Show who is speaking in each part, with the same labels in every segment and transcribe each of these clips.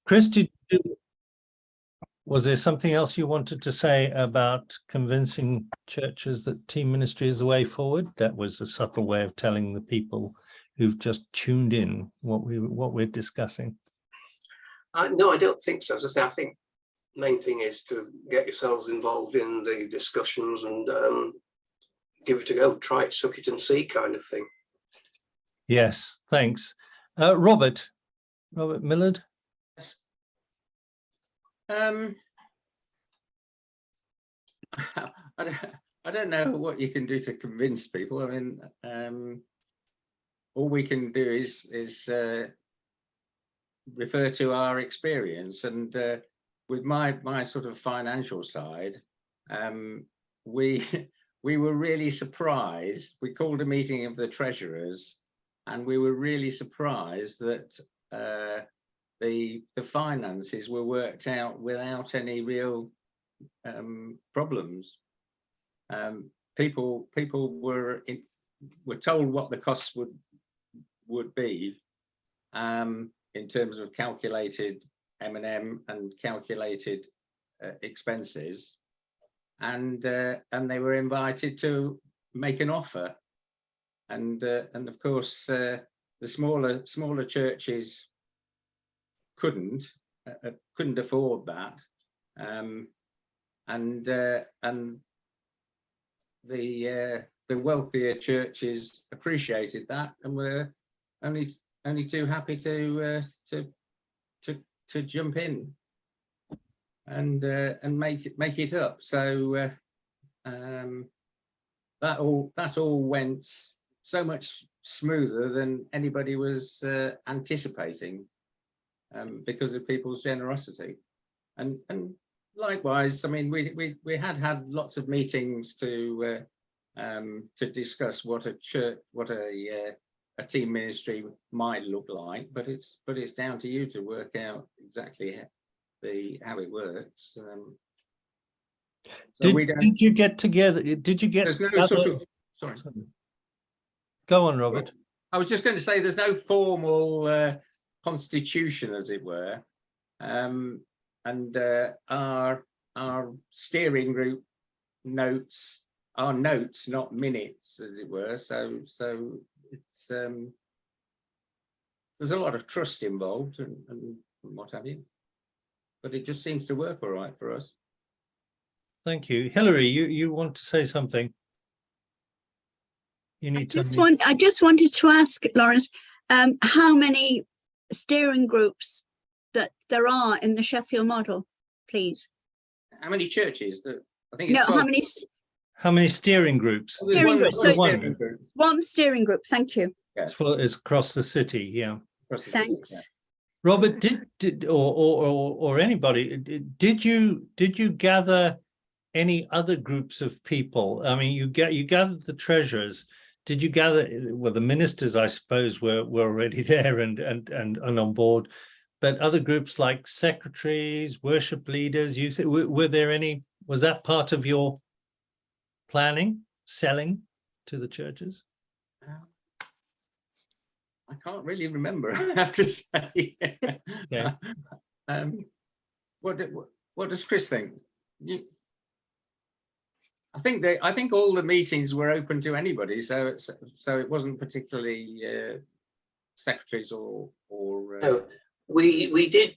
Speaker 1: Chris, was there something else you wanted to say about convincing churches that team ministry is the way forward? That was a subtle way of telling the people who've just tuned in what we're discussing.
Speaker 2: No, I don't think so. As I say, I think the main thing is to get yourselves involved in the discussions and give it a go, try it, suck it and see kind of thing.
Speaker 1: Yes, thanks. Robert Millard.
Speaker 3: Yes. I don't know what you can do to convince people. I mean, all we can do is refer to our experience, and with my sort of financial side, we were really surprised. We called a meeting of the treasurers, and we were really surprised that the finances were worked out without any real problems. People were told what the costs would be in terms of calculated M&M and calculated expenses, and they were invited to make an offer, and of course the smaller churches couldn't afford that, and the wealthier churches appreciated that and were only too happy to jump in and make it up. So that all went so much smoother than anybody was anticipating, because of people's generosity. And likewise, I mean, we had lots of meetings to discuss what a team ministry might look like, but it's down to you to work out exactly how it works. So
Speaker 1: did you get together? Did you get?
Speaker 3: There's no sort of. Sorry.
Speaker 1: Go on, Robert.
Speaker 3: I was just going to say there's no formal constitution, as it were, and our steering group notes are notes, not minutes, as it were. So it's there's a lot of trust involved and what have you, but it just seems to work all right for us.
Speaker 1: Thank you. Hilary, you want to say something? You need
Speaker 4: I just wanted to ask Lawrence, how many steering groups that there are in the Sheffield model, please?
Speaker 3: How many churches? I think it's
Speaker 4: no,
Speaker 3: 12.
Speaker 1: How many steering groups?
Speaker 4: Steering groups. So one steering group. Thank you.
Speaker 3: Yeah.
Speaker 1: It's across the city. Yeah.
Speaker 4: Thanks.
Speaker 3: Yeah.
Speaker 1: Robert, or anybody, did you gather any other groups of people? I mean, you gathered the treasurers. Did you gather? Well, the ministers, I suppose, were already there and on board, but other groups like secretaries, worship leaders. You said, were there any? Was that part of your planning, selling to the churches?
Speaker 3: I can't really remember, I have to say.
Speaker 1: Okay.
Speaker 3: What does Chris think? I think all the meetings were open to anybody, so it wasn't particularly secretaries or.
Speaker 2: No, we did.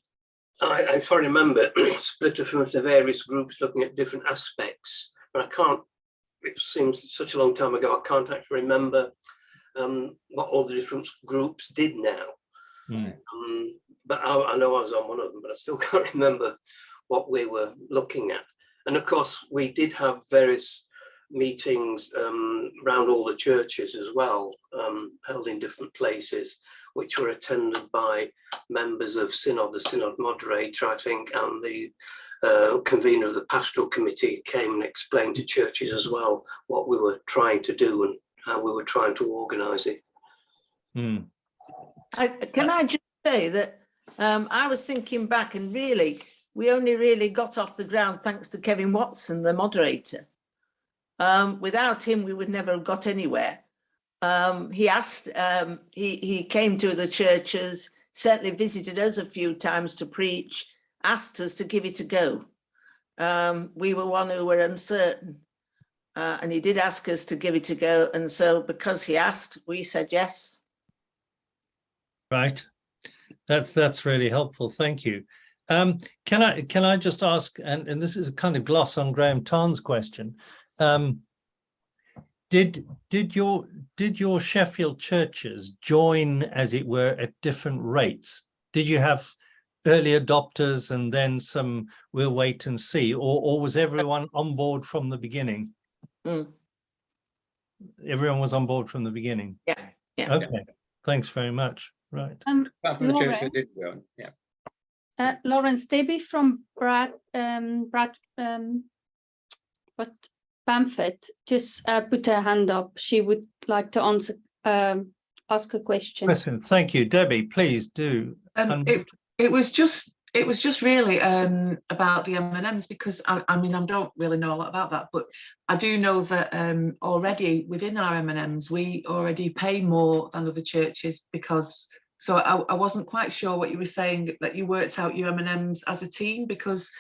Speaker 2: If I remember, split from the various groups looking at different aspects, but I can't. It seems such a long time ago. I can't actually remember what all the different groups did now.
Speaker 1: Mm.
Speaker 2: But I know I was on one of them, but I still can't remember what we were looking at. And of course, we did have various meetings around all the churches as well, held in different places, which were attended by members of Synod, the Synod moderator, I think, and the convener of the pastoral committee came and explained to churches as well what we were trying to do and how we were trying to organise it.
Speaker 1: Mm.
Speaker 5: Can I just say that I was thinking back, and really, we only really got off the ground thanks to Kevin Watson, the moderator. Without him, we would never have got anywhere. He asked, he came to the churches, certainly visited us a few times to preach, asked us to give it a go. We were one who were uncertain, and he did ask us to give it a go. And so because he asked, we said yes.
Speaker 1: Right. That's really helpful. Thank you. Can I just ask, and this is a kind of gloss on Graham Tarn's question. Did your Sheffield churches join, as it were, at different rates? Did you have early adopters and then some we'll wait and see, or was everyone on board from the beginning? Everyone was on board from the beginning.
Speaker 5: Yeah.
Speaker 1: Okay. Thanks very much. Right.
Speaker 3: Apart from the church that did go, yeah.
Speaker 6: Lawrence, Debbie from Bamford just put her hand up. She would like to answer, ask a question.
Speaker 1: Listen, thank you, Debbie. Please do.
Speaker 7: It was just really about the M&Ms, because I mean, I don't really know a lot about that, but I do know that already within our M&Ms we already pay more than other churches, because so I wasn't quite sure what you were saying, that you worked out your M&Ms as a team, because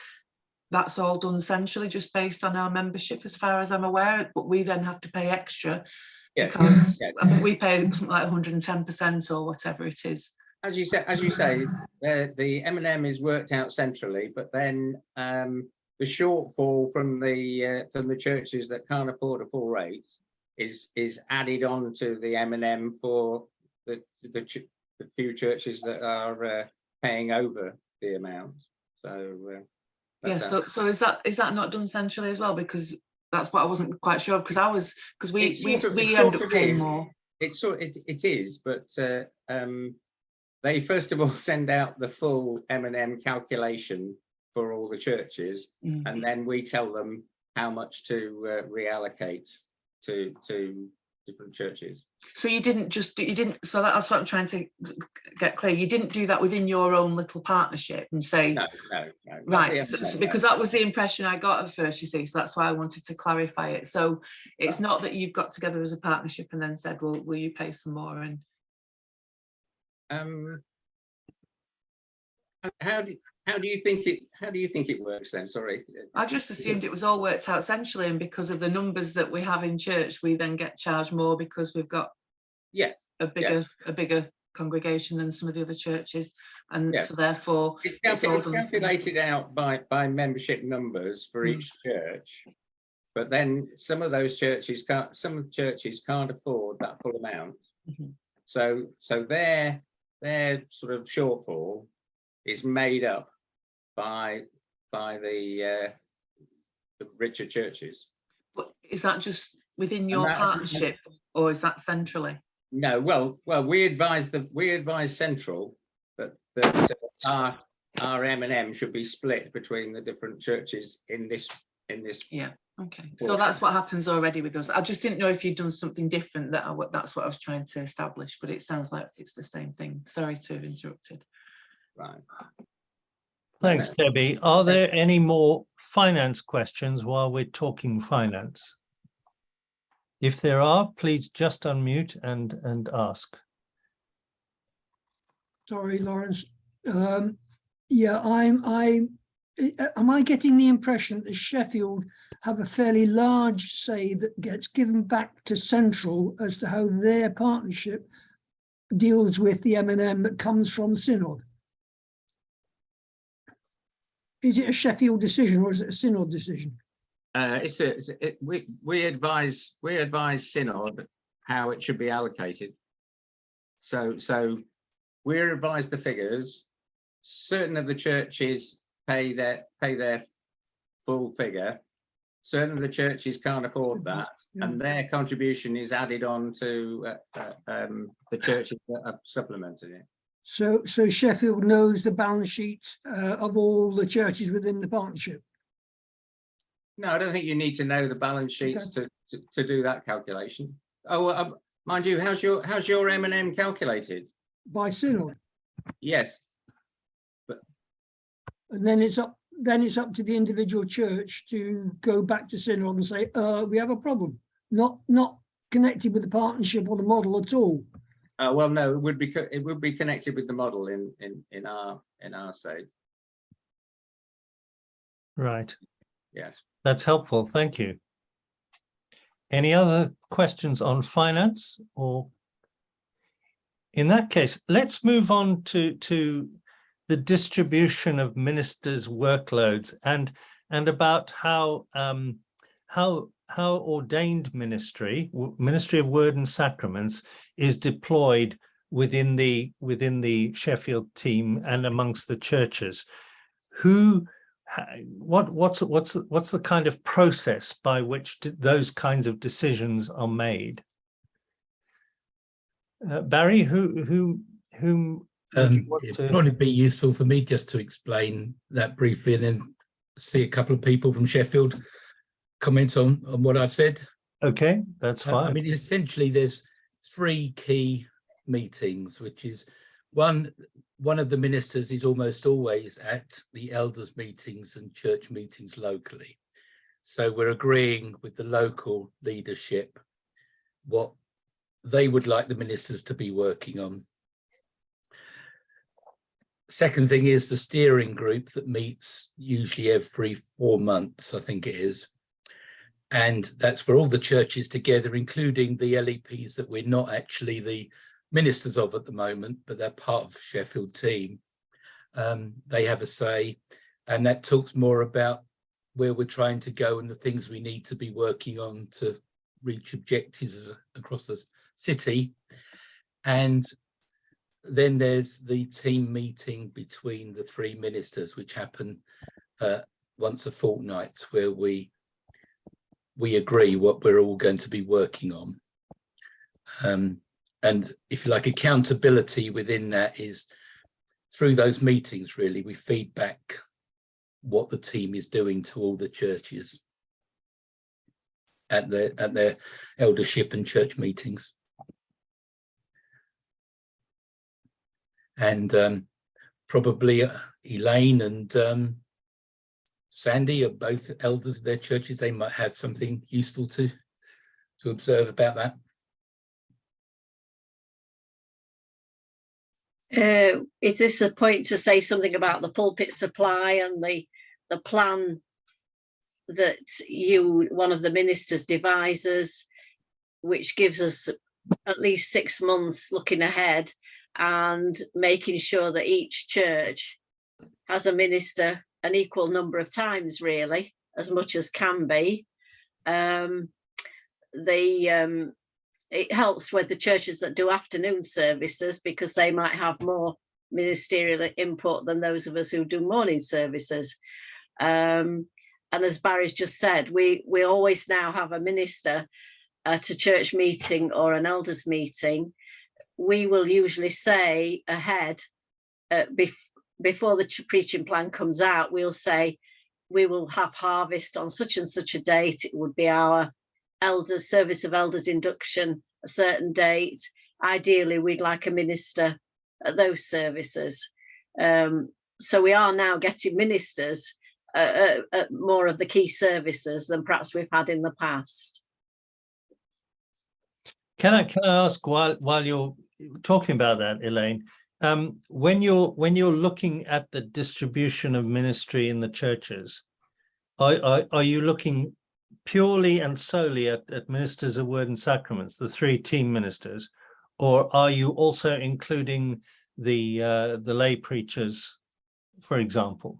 Speaker 7: that's all done centrally just based on our membership as far as I'm aware, but we then have to pay extra because I think we pay something like 110% or whatever it is.
Speaker 3: As you say, the M&M is worked out centrally, but then the shortfall from the churches that can't afford a full rate is added on to the M&M for the few churches that are paying over the amount. So
Speaker 7: so is that not done centrally as well? Because that's what I wasn't quite sure of, because we end up paying more.
Speaker 3: It is, but they first of all send out the full M&M calculation for all the churches, and then we tell them how much to reallocate to different churches.
Speaker 7: So so that's what I'm trying to get clear. You didn't do that within your own little partnership and say
Speaker 3: no.
Speaker 7: Right, so because that was the impression I got at first, you see, so that's why I wanted to clarify it. So it's not that you've got together as a partnership and then said, well, will you pay some more? And
Speaker 3: how do you think it works then? Sorry,
Speaker 7: I just assumed it was all worked out centrally, and because of the numbers that we have in church, we then get charged more because we've got a bigger congregation than some of the other churches, and so therefore
Speaker 3: it's calculated out by membership numbers for each church. But then some of those churches can't afford that full amount. So their sort of shortfall is made up by the richer churches.
Speaker 7: But is that just within your partnership, or is that centrally?
Speaker 3: No, well, we advise central that our M&M should be split between the different churches in this.
Speaker 7: Yeah. Okay. So that's what happens already with us. I just didn't know if you'd done something different. That's what I was trying to establish, but it sounds like it's the same thing. Sorry to have interrupted.
Speaker 3: Right.
Speaker 1: Thanks, Debbie. Are there any more finance questions while we're talking finance? If there are, please just unmute and ask.
Speaker 8: Sorry, Lawrence. Yeah, am I getting the impression that Sheffield have a fairly large say that gets given back to Central as to how their partnership deals with the M&M that comes from Synod? Is it a Sheffield decision or is it a Synod decision?
Speaker 3: We advise Synod how it should be allocated. So we revise the figures. Certain of the churches pay their full figure. Certain of the churches can't afford that, and their contribution is added on to the churches that have supplemented it.
Speaker 8: So Sheffield knows the balance sheets of all the churches within the partnership?
Speaker 3: No, I don't think you need to know the balance sheets to do that calculation. Oh, mind you, how's your M&M calculated?
Speaker 8: By Synod.
Speaker 3: Yes.
Speaker 8: And then it's up to the individual church to go back to Synod and say, we have a problem. Not connected with the partnership or the model at all.
Speaker 3: Well, no, it would be connected with the model in our save.
Speaker 1: Right.
Speaker 3: Yes.
Speaker 1: That's helpful. Thank you. Any other questions on finance? Or in that case, let's move on to the distribution of ministers' workloads and about how ordained ministry of word and sacraments is deployed within the Sheffield team and amongst the churches. What's the kind of process by which those kinds of decisions are made? Barry, whom would you want
Speaker 9: it'd
Speaker 1: to...
Speaker 9: probably be useful for me just to explain that briefly, and then see a couple of people from Sheffield comment on what I've said.
Speaker 1: Okay, that's fine.
Speaker 9: I mean, essentially, there's 3 key meetings, which is one of the ministers is almost always at the elders' meetings and church meetings locally. So we're agreeing with the local leadership what they would like the ministers to be working on. Second thing is the steering group that meets usually every 4 months, I think it is. And that's where all the churches together, including the LEPs that we're not actually the ministers of at the moment, but they're part of Sheffield team. They have a say, and that talks more about where we're trying to go and the things we need to be working on to reach objectives across the city. And then there's the team meeting between the 3 ministers, which happen once a fortnight, where we agree what we're all going to be working on. And if you like, accountability within that is through those meetings, really, we feed back what the team is doing to all the churches at their eldership and church meetings. And probably Elaine and Sandy are both elders of their churches. They might have something useful to observe about that.
Speaker 10: Is this a point to say something about the pulpit supply and the plan that one of the ministers devises, which gives us at least 6 months looking ahead and making sure that each church has a minister an equal number of times, really, as much as can be. It helps with the churches that do afternoon services, because they might have more ministerial input than those of us who do morning services. And as Barry's just said, we always now have a minister at a church meeting or an elders meeting. We will usually say ahead, before the preaching plan comes out, we'll say we will have harvest on such and such a date. It would be our elders service of elders induction a certain date. Ideally, we'd like a minister at those services. So we are now getting ministers at more of the key services than perhaps we've had in the past.
Speaker 1: Can I ask, while you're talking about that, Elaine, when you're looking at the distribution of ministry in the churches, are you looking purely and solely at ministers of word and sacraments, the 3 team ministers, or are you also including the lay preachers, for example?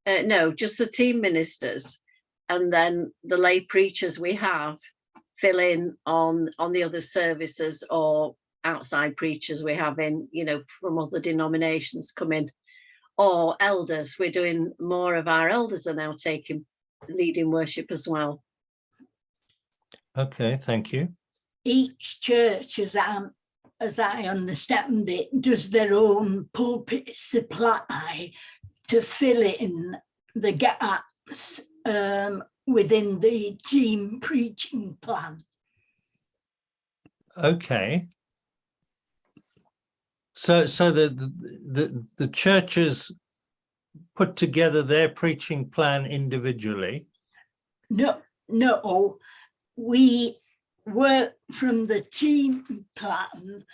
Speaker 10: No, just the team ministers, and then the lay preachers we have fill in on the other services, or outside preachers we have in, from other denominations come in, or elders. We're doing more of our elders are now leading worship as well.
Speaker 1: Okay, thank you.
Speaker 11: Each church, as I understand it, does their own pulpit supply to fill in the gaps within the team preaching plan.
Speaker 1: Okay. So the churches put together their preaching plan individually?
Speaker 11: No, we work from the team plan,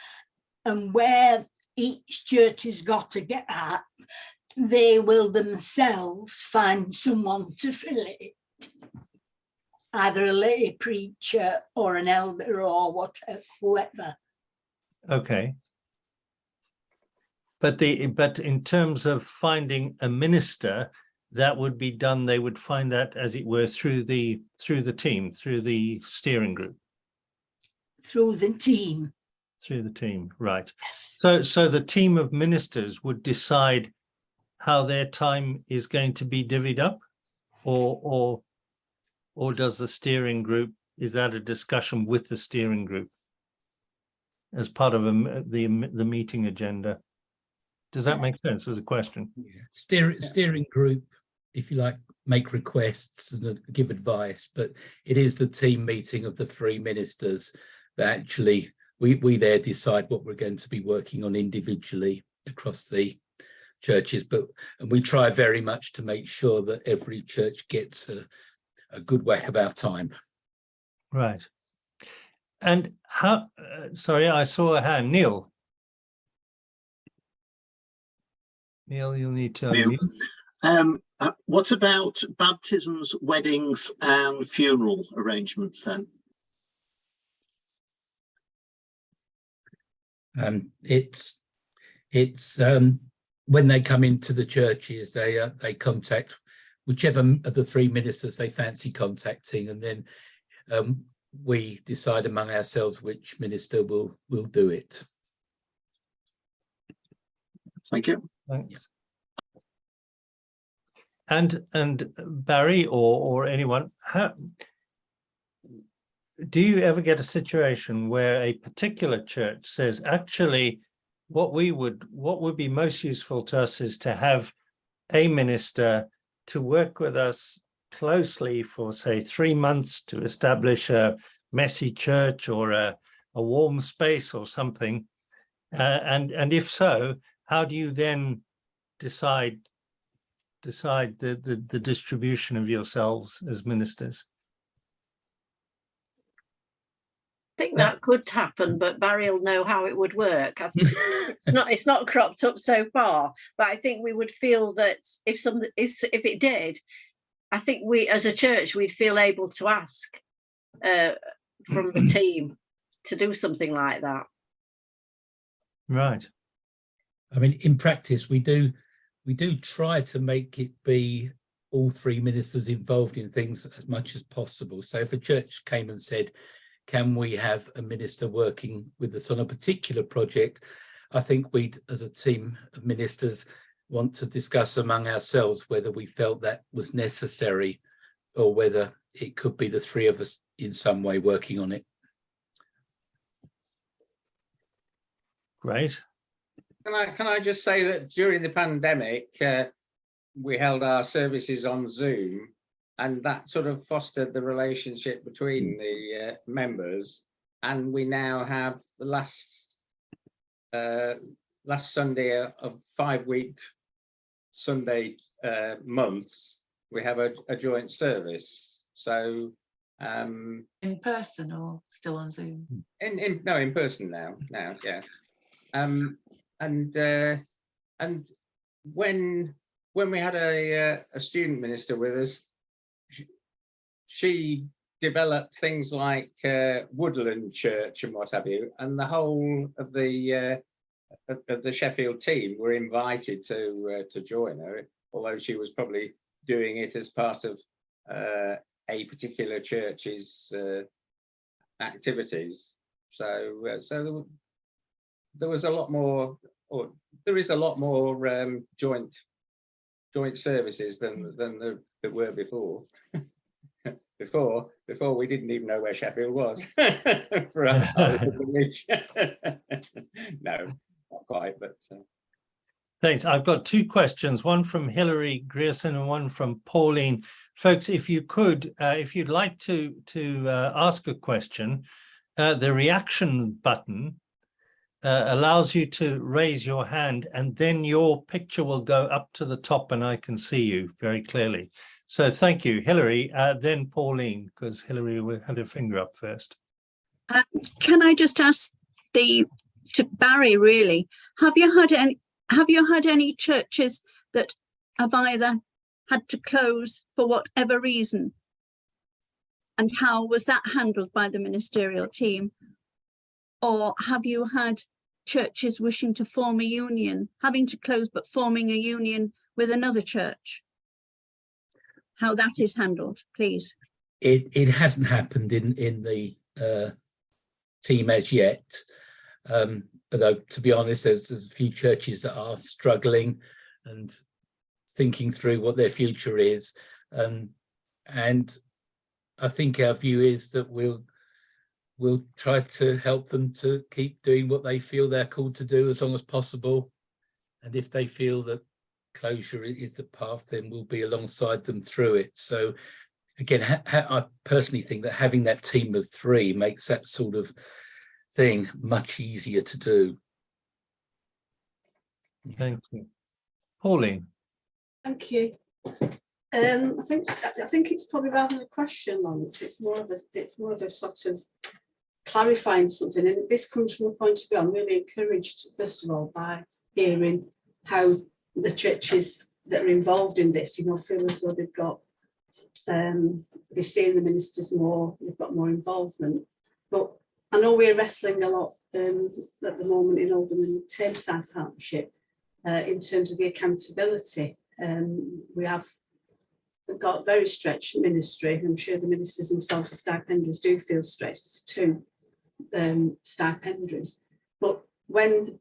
Speaker 11: and where each church has got to get at, they will themselves find someone to fill it, either a lay preacher or an elder or whatever, whoever.
Speaker 1: Okay. But in terms of finding a minister, that would be done, they would find that, as it were, through the team, through the steering group.
Speaker 11: Through the team.
Speaker 1: Through the team, right.
Speaker 11: Yes.
Speaker 1: So the team of ministers would decide how their time is going to be divvied up, or does the steering group, is that a discussion with the steering group as part of the meeting agenda? Does that make sense as a question?
Speaker 9: Yeah. Steering group, if you like, make requests and give advice, but it is the team meeting of the 3 ministers that actually we there decide what we're going to be working on individually across the churches, and we try very much to make sure that every church gets a good whack of our time.
Speaker 1: Right. And how, sorry, I saw a hand. Neil, you'll need to unmute.
Speaker 12: What about baptisms, weddings and funeral arrangements then?
Speaker 9: It's when they come into the churches, they contact whichever of the 3 ministers they fancy contacting, and then we decide among ourselves which minister will do it.
Speaker 12: Thank you.
Speaker 1: Thanks. And Barry or anyone, do you ever get a situation where a particular church says, actually, what would be most useful to us is to have a minister to work with us closely for, say, 3 months to establish a messy church or a warm space or something? And if so, how do you then decide the distribution of yourselves as ministers?
Speaker 10: I think that could happen, but Barry will know how it would work. I think it's not cropped up so far, but I think we would feel that if it did, I think we as a church we'd feel able to ask from the team to do something like that.
Speaker 1: Right.
Speaker 9: I mean, in practice, we do try to make it be all 3 ministers involved in things as much as possible. So if a church came and said, can we have a minister working with us on a particular project, I think we'd, as a team of ministers, want to discuss among ourselves whether we felt that was necessary or whether it could be the 3 of us in some way working on it.
Speaker 1: Great.
Speaker 3: Can I just say that during the pandemic, we held our services on Zoom, and that sort of fostered the relationship between the members. And we now have the last Sunday of 5-week Sunday months, we have a joint service. So
Speaker 7: in person or still on Zoom?
Speaker 3: In person now, yeah. And when we had a student minister with us, she developed things like Woodland Church and what have you, and the whole of the Sheffield team were invited to join her, although she was probably doing it as part of a particular church's activities. So there was a lot more, or there is a lot more joint services than there were before. Before we didn't even know where Sheffield was for our village. No, not quite, but
Speaker 1: Thanks. I've got 2 questions, one from Hilary Grierson and one from Pauline. Folks, if you could, if you'd like to ask a question, the reaction button allows you to raise your hand, and then your picture will go up to the top and I can see you very clearly. So thank you, Hilary, then Pauline, because Hilary had her finger up first.
Speaker 4: Can I just ask the to Barry, really. Have you had any churches that have either had to close for whatever reason? And how was that handled by the ministerial team? Or have you had churches wishing to form a union, having to close but forming a union with another church? How that is handled, please.
Speaker 9: It hasn't happened in the team as yet. Although, to be honest, there's a few churches that are struggling and thinking through what their future is. And I think our view is that we'll try to help them to keep doing what they feel they're called to do as long as possible. And if they feel that closure is the path, then we'll be alongside them through it. So again, I personally think that having that team of 3 makes that sort of thing much easier to do.
Speaker 1: Thank you. Pauline.
Speaker 13: Thank you. I think it's probably rather than a question, Lawrence. It's more of a sort of clarifying something. And this comes from a point of view, I'm really encouraged, first of all, by hearing how the churches that are involved in this, feel as though they've got, they're seeing the ministers more, they've got more involvement. But I know we're wrestling a lot at the moment in Oldham and Tameside Partnership in terms of the accountability. We've got a very stretched ministry. I'm sure the ministers themselves, the stipendiaries, do feel stretched to stipendiaries. But when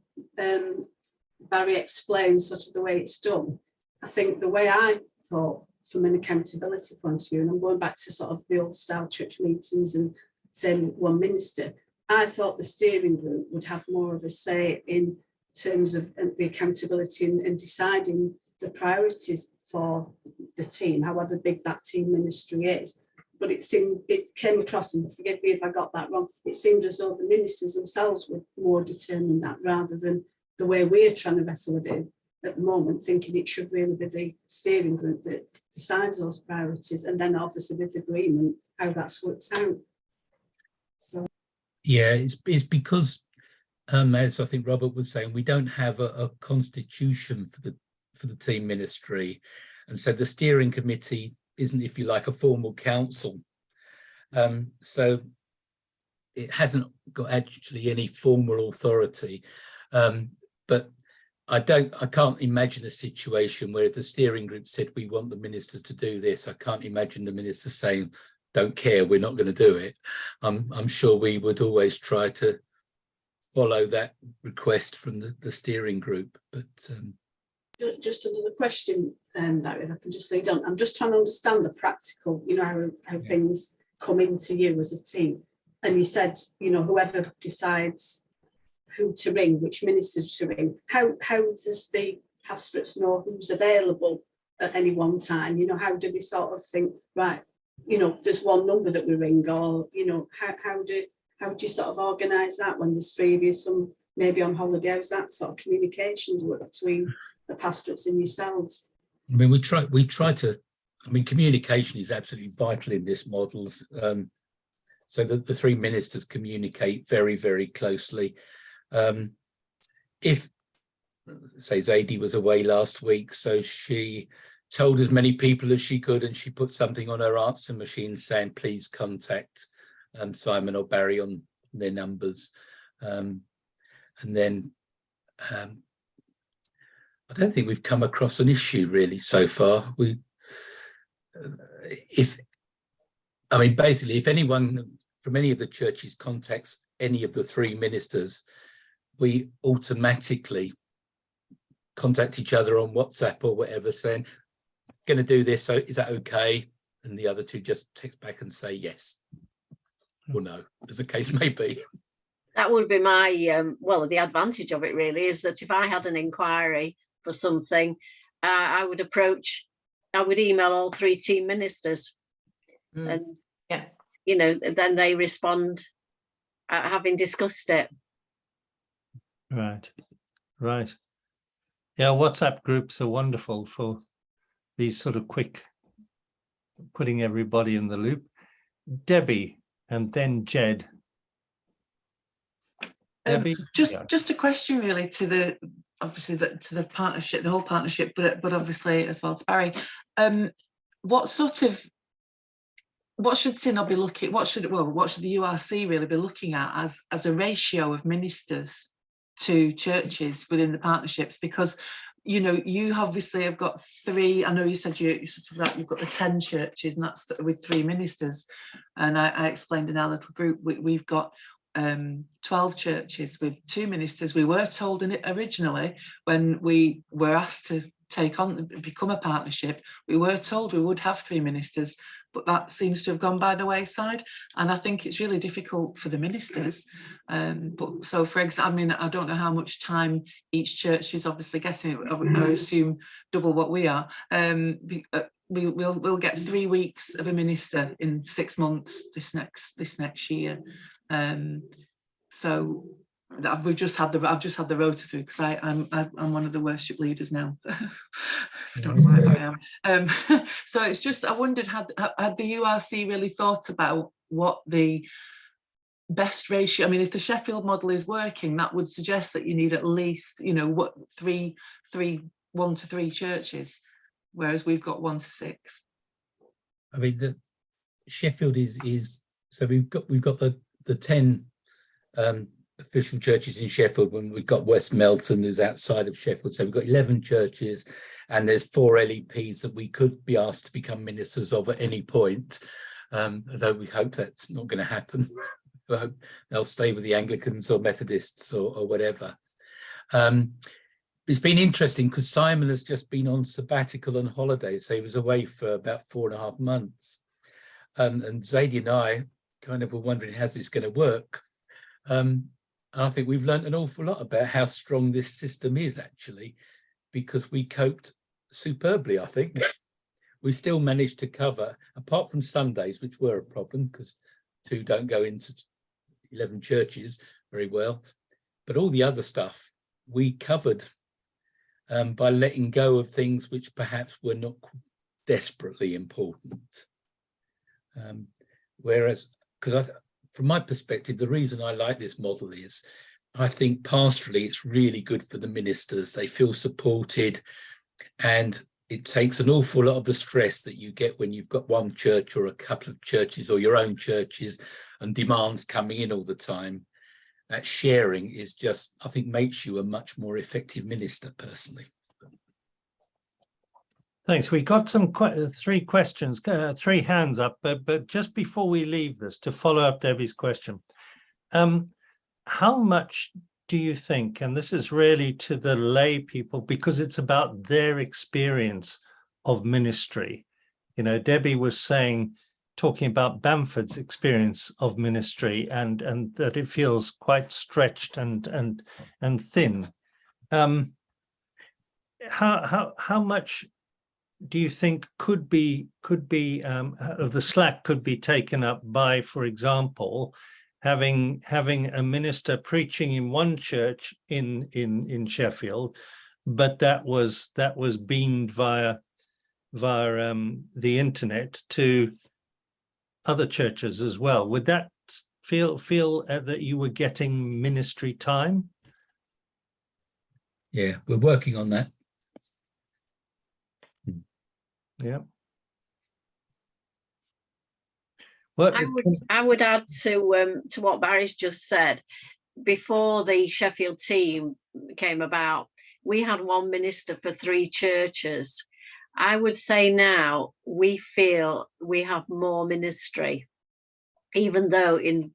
Speaker 13: Barry explains sort of the way it's done, I think the way I thought from an accountability point of view, and I'm going back to sort of the old style church meetings and saying one minister, I thought the steering group would have more of a say in terms of the accountability and deciding the priorities for the team, however big that team ministry is. But it came across, and forgive me if I got that wrong, it seemed as though the ministers themselves were more determined that, rather than the way we're trying to wrestle with it at the moment, thinking it should really be the steering group that decides those priorities, and then obviously with agreement how that's worked out. So
Speaker 9: yeah, it's because as I think Robert was saying, we don't have a constitution for the team ministry, and so the steering committee isn't, if you like, a formal council. So it hasn't got actually any formal authority. But I can't imagine a situation where if the steering group said we want the ministers to do this, I can't imagine the ministers saying, don't care, we're not going to do it. I'm sure we would always try to follow that request from the steering group. But
Speaker 13: just another question, Larry, if I can just lead on. I'm just trying to understand the practical, how things come into you as a team. And you said, whoever decides who to ring, which ministers to ring, how does the pastorates know who's available at any one time? How do they sort of think, right, there's one number that we ring, or, how do you sort of organise that when there's 3 of you, some maybe on holiday? How's that sort of communications work between the pastorates and yourselves?
Speaker 9: I mean, we try to, communication is absolutely vital in this model. So that the 3 ministers communicate very, very closely. If, say, Zadie was away last week, so she told as many people as she could, and she put something on her answer machine saying, please contact Simon or Barry on their numbers. And then I don't think we've come across an issue really so far. Basically, if anyone from any of the churches contacts any of the 3 ministers, we automatically contact each other on WhatsApp or whatever, saying, going to do this, so is that okay? And the other 2 just text back and say yes or no, as the case may be.
Speaker 10: That would be my, the advantage of it really is that if I had an inquiry for something, I would email all 3 team ministers. And, then they respond having discussed it.
Speaker 1: Right. Yeah, WhatsApp groups are wonderful for these sort of quick, putting everybody in the loop. Debbie, and then Jed. Debbie?
Speaker 7: Just a question really to the to the partnership, the whole partnership, but obviously as well to Barry. What should Synod be looking? What should the URC really be looking at as a ratio of ministers to churches within the partnerships? Because you know, you obviously have got 3. I know you said you sort of like you've got the 10 churches, and that's with 3 ministers. And I explained in our little group we've got 12 churches with 2 ministers. We were told in it originally when we were asked to become a partnership, we were told we would have 3 ministers, but that seems to have gone by the wayside, and I think it's really difficult for the ministers. But so for example, I mean, I don't know how much time each church is obviously getting. I assume double what we are. We'll get 3 weeks of a minister in 6 months this next year. So I've just had the rota through because I'm one of the worship leaders now. I don't know why I am. So it's just, I wondered, had the URC really thought about what the best ratio? I mean, if the Sheffield model is working, that would suggest that you need at least, you know, what 1 to 3 churches, whereas we've got 1 to 6.
Speaker 9: I mean, the Sheffield is so we've got the 10 official churches in Sheffield, when we've got West Melton who's outside of Sheffield, so we've got 11 churches, and there's 4 LEPs that we could be asked to become ministers of at any point, although we hope that's not going to happen. I hope they'll stay with the Anglicans or Methodists or whatever. It's been interesting because Simon has just been on sabbatical and holiday, so he was away for about 4.5 months, and Zadie and I kind of were wondering, how's this going to work? And I think we've learned an awful lot about how strong this system is, actually, because we coped superbly, I think. We still managed to cover, apart from Sundays, which were a problem because 2 don't go into 11 churches very well, but all the other stuff we covered by letting go of things which perhaps were not desperately important. Whereas, because from my perspective, the reason I like this model is I think pastorally it's really good for the ministers. They feel supported, and it takes an awful lot of the stress that you get when you've got 1 church or a couple of churches or your own churches and demands coming in all the time. That sharing is just, I think, makes you a much more effective minister, personally.
Speaker 1: Thanks. We got some 3 questions, 3 hands up, but just before we leave this, to follow up Debbie's question, how much do you think, and this is really to the lay people because it's about their experience of ministry. You know, Debbie was talking about Bamford's experience of ministry and that it feels quite stretched and thin. How much do you think could be of the slack could be taken up by, for example, having a minister preaching in one church in Sheffield, but that was beamed via the internet to other churches as well? Would that feel that you were getting ministry time?
Speaker 9: Yeah, we're working on that.
Speaker 1: Yeah. Well,
Speaker 10: I would add to what Barry's just said. Before the Sheffield team came about, we had 1 minister for 3 churches. I would say now we feel we have more ministry, even though in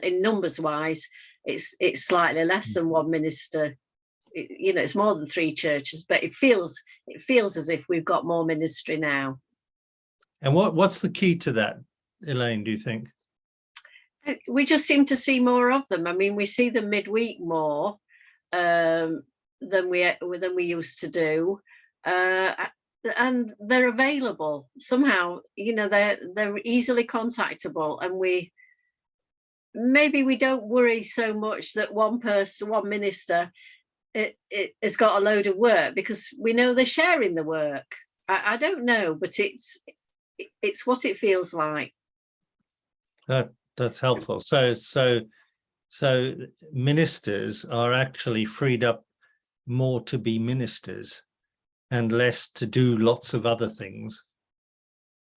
Speaker 10: numbers wise it's slightly less than 1 minister. You know, it's more than 3 churches, but it feels as if we've got more ministry now.
Speaker 1: And what's the key to that, Elaine, do you think?
Speaker 10: We just seem to see more of them. I mean, we see them midweek more than we used to do, and they're available somehow. You know, they're easily contactable, and we don't worry so much that one minister it has got a load of work, because we know they're sharing the work. I don't know, but it's what it feels like.
Speaker 1: That's helpful. So So ministers are actually freed up more to be ministers and less to do lots of other things.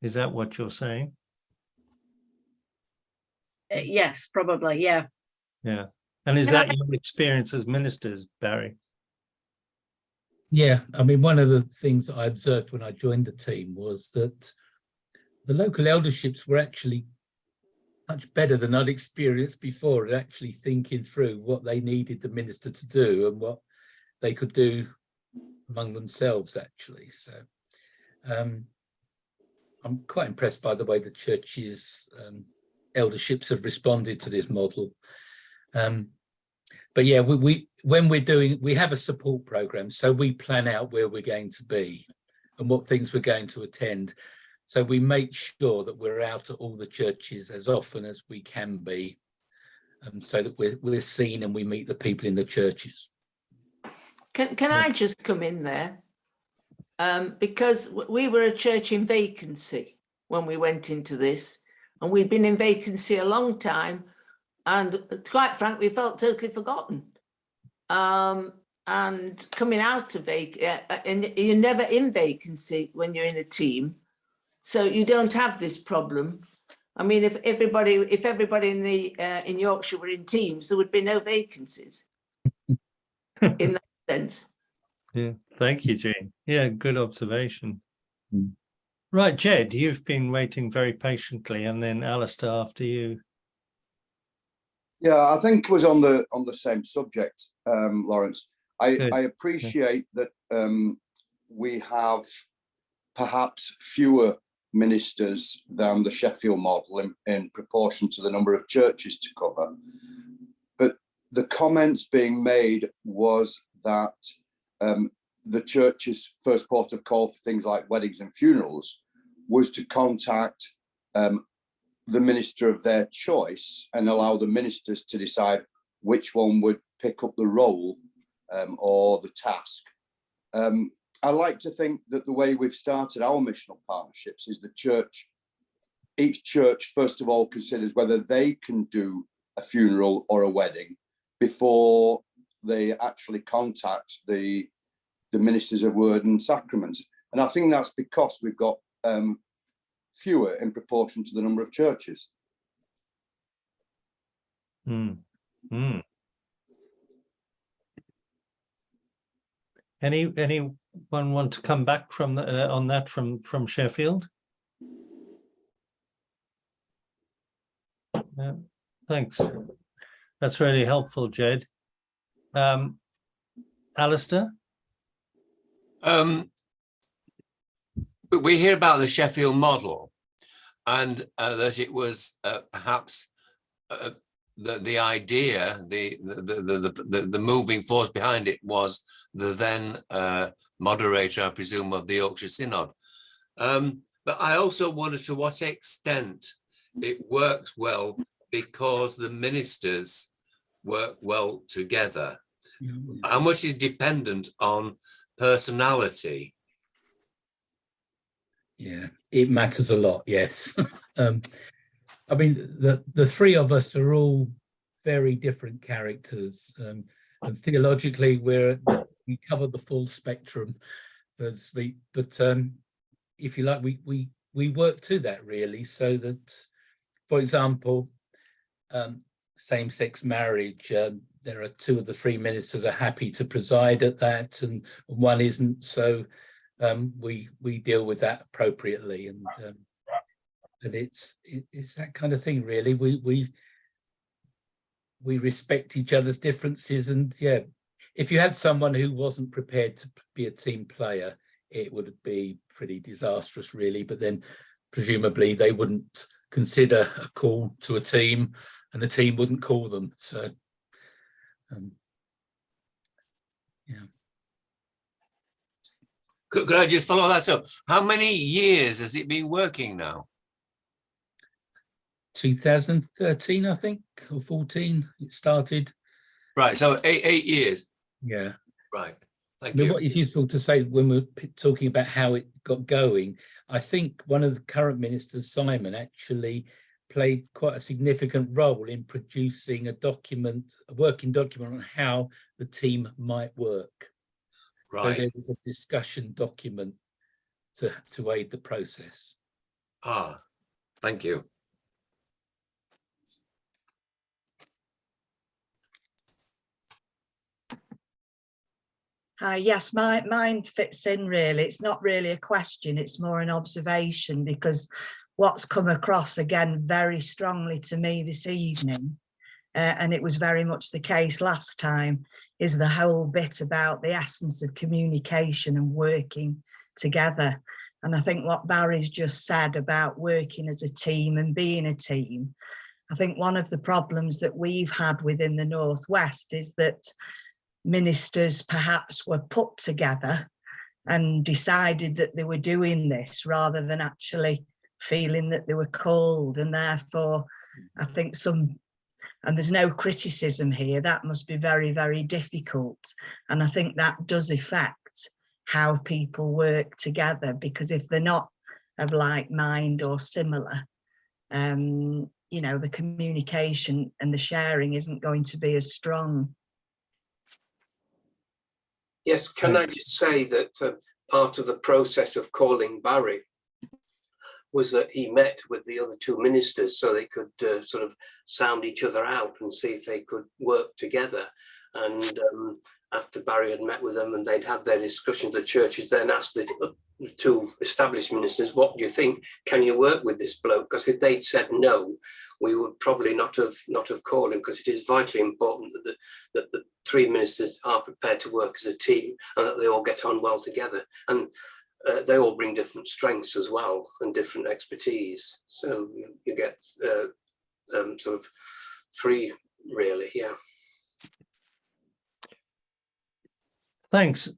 Speaker 1: Is that what you're saying?
Speaker 10: Yes, probably, yeah.
Speaker 1: Yeah. And is that your experience as ministers, Barry?
Speaker 9: Yeah, I mean, one of the things that I observed when I joined the team was that the local elderships were actually much better than I'd experienced before at actually thinking through what they needed the minister to do and what they could do among themselves, actually. So I'm quite impressed by the way the church's elderships have responded to this model. But yeah, when we're doing, we have a support program, so we plan out where we're going to be and what things we're going to attend. So we make sure that we're out at all the churches as often as we can be, so that we're seen and we meet the people in the churches.
Speaker 5: Can I just come in there? Because we were a church in vacancy when we went into this, and we'd been in vacancy a long time, and quite frankly, we felt totally forgotten. And coming out of vacancy, and you're never in vacancy when you're in a team, so you don't have this problem. I mean, if everybody in Yorkshire were in teams, there would be no vacancies. In that sense.
Speaker 1: Yeah, thank you, Jean. Yeah, good observation. Right, Jed, you've been waiting very patiently, and then Alistair after you.
Speaker 14: Yeah, I think it was on the same subject, Lawrence. I appreciate that we have perhaps fewer ministers than the Sheffield model in proportion to the number of churches to cover. But the comments being made was that the church's first port of call for things like weddings and funerals was to contact the minister of their choice and allow the ministers to decide which one would pick up the role or the task. I like to think that the way we've started our missional partnerships is the church, each church first of all considers whether they can do a funeral or a wedding before they actually contact the ministers of word and sacraments. And I think that's because we've got fewer in proportion to the number of churches.
Speaker 1: Anyone want to come back from on that from Sheffield? Thanks. That's really helpful, Jed. Alistair?
Speaker 15: We hear about the Sheffield model, and that it was perhaps the idea, the moving force behind it was the then moderator, I presume, of the Yorkshire Synod. But I also wonder to what extent it works well because the ministers work well together. How much is dependent on personality?
Speaker 9: Yeah, it matters a lot, yes. I mean, the three of us are all very different characters, and theologically we cover the full spectrum, so to speak. But if you like, we work to that really, so that, for example, same-sex marriage, there are two of the three ministers are happy to preside at that, and one isn't. So we deal with that appropriately, and it's that kind of thing, really. We respect each other's differences, and yeah, if you had someone who wasn't prepared to be a team player, it would be pretty disastrous, really. But then presumably they wouldn't consider a call to a team, and the team wouldn't call them. So yeah.
Speaker 15: Could I just follow that up? How many years has it been working now?
Speaker 9: 2013, I think, or 14 it started.
Speaker 15: Right, so eight years.
Speaker 9: Yeah.
Speaker 15: Right, thank you.
Speaker 9: What is useful to say when we're talking about how it got going, I think one of the current ministers, Simon, actually played quite a significant role in producing a working document on how the team might work.
Speaker 15: Right.
Speaker 9: So there was a discussion document to aid the process.
Speaker 15: Ah, thank you.
Speaker 16: Hi, yes, mine fits in really. It's not really a question, it's more an observation, because what's come across again very strongly to me this evening, and it was very much the case last time, is the whole bit about the essence of communication and working together. And I think what Barry's just said about working as a team and being a team, I think one of the problems that we've had within the Northwest is that ministers perhaps were put together and decided that they were doing this rather than actually feeling that they were called, and therefore I think and there's no criticism here, that must be very, very difficult, and I think that does affect how people work together, because if they're not of like mind or similar, you know, the communication and the sharing isn't going to be as strong.
Speaker 2: Yes, can I just say that part of the process of calling Barry was that he met with the other two ministers so they could sort of sound each other out and see if they could work together. And after Barry had met with them and they'd had their discussions, the churches then asked the two established ministers, what do you think? Can you work with this bloke? Because if they'd said no, we would probably not have called him, because it is vitally important that the three ministers are prepared to work as a team and that they all get on well together. And they all bring different strengths as well and different expertise. So you get sort of free, really, yeah.
Speaker 1: Thanks.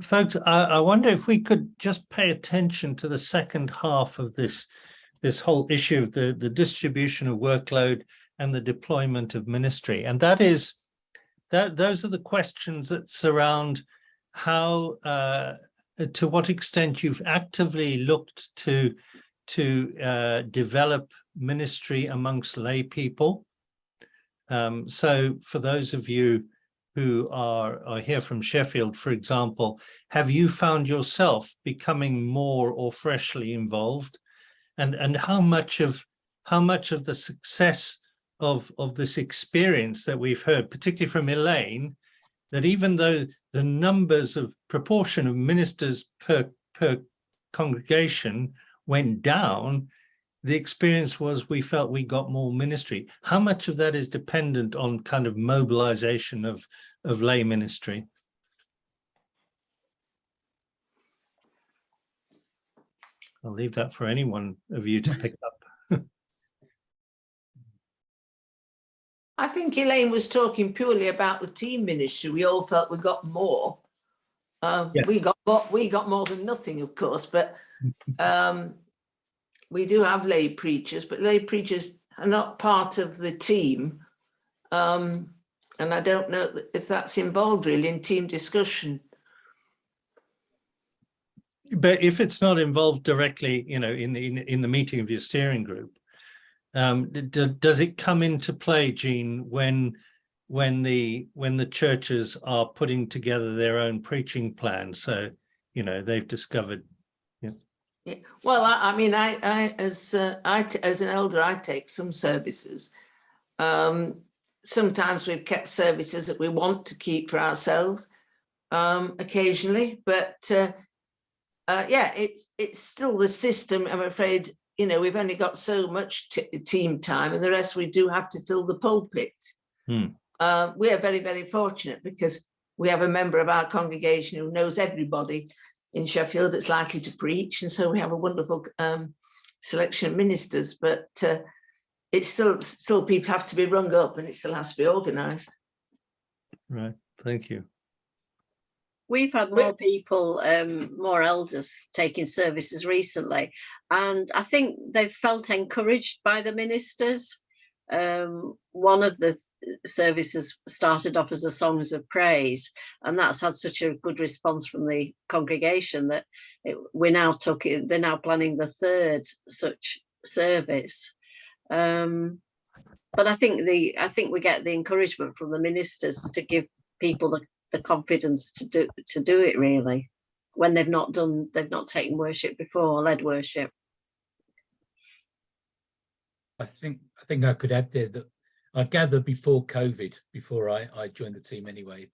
Speaker 1: Folks, I wonder if we could just pay attention to the second half of this whole issue of the distribution of workload and the deployment of ministry. And that is, those are the questions that surround how, to what extent you've actively looked to develop ministry amongst lay people. So for those of you who are here from Sheffield, for example, have you found yourself becoming more or freshly involved? And how much of the success of this experience that we've heard, particularly from Elaine, that even though the proportion of ministers per congregation went down, the experience was we felt we got more ministry. How much of that is dependent on kind of mobilization of lay ministry? I'll leave that for any one of you to pick up.
Speaker 5: I think Elaine was talking purely about the team ministry. We all felt we got more. Yeah. We got more than nothing, of course, but we do have lay preachers, but lay preachers are not part of the team. And I don't know if that's involved really in team discussion.
Speaker 1: But if it's not involved directly, you know, in the meeting of your steering group, does it come into play, Jean, when the churches are putting together their own preaching plans? So, you know, they've discovered. Yeah.
Speaker 5: Yeah. Well, I mean, as an elder, I take some services. Sometimes we've kept services that we want to keep for ourselves, occasionally, but yeah, it's still the system. I'm afraid, you know, we've only got so much team time, and the rest we do have to fill the pulpit. We are very, very fortunate because we have a member of our congregation who knows everybody in Sheffield that's likely to preach, and so we have a wonderful selection of ministers, but it's still people have to be rung up and it still has to be organised.
Speaker 1: Right, thank you.
Speaker 10: We've had more people, more elders taking services recently, and I think they've felt encouraged by the ministers. One of the services started off as a songs of praise, and that's had such a good response from the congregation that they're now planning the third such service. But I think we get the encouragement from the ministers to give people the confidence to do it, really, when they've not taken worship before, led worship.
Speaker 9: I think I could add there that I gather before COVID, before I joined the team anyway,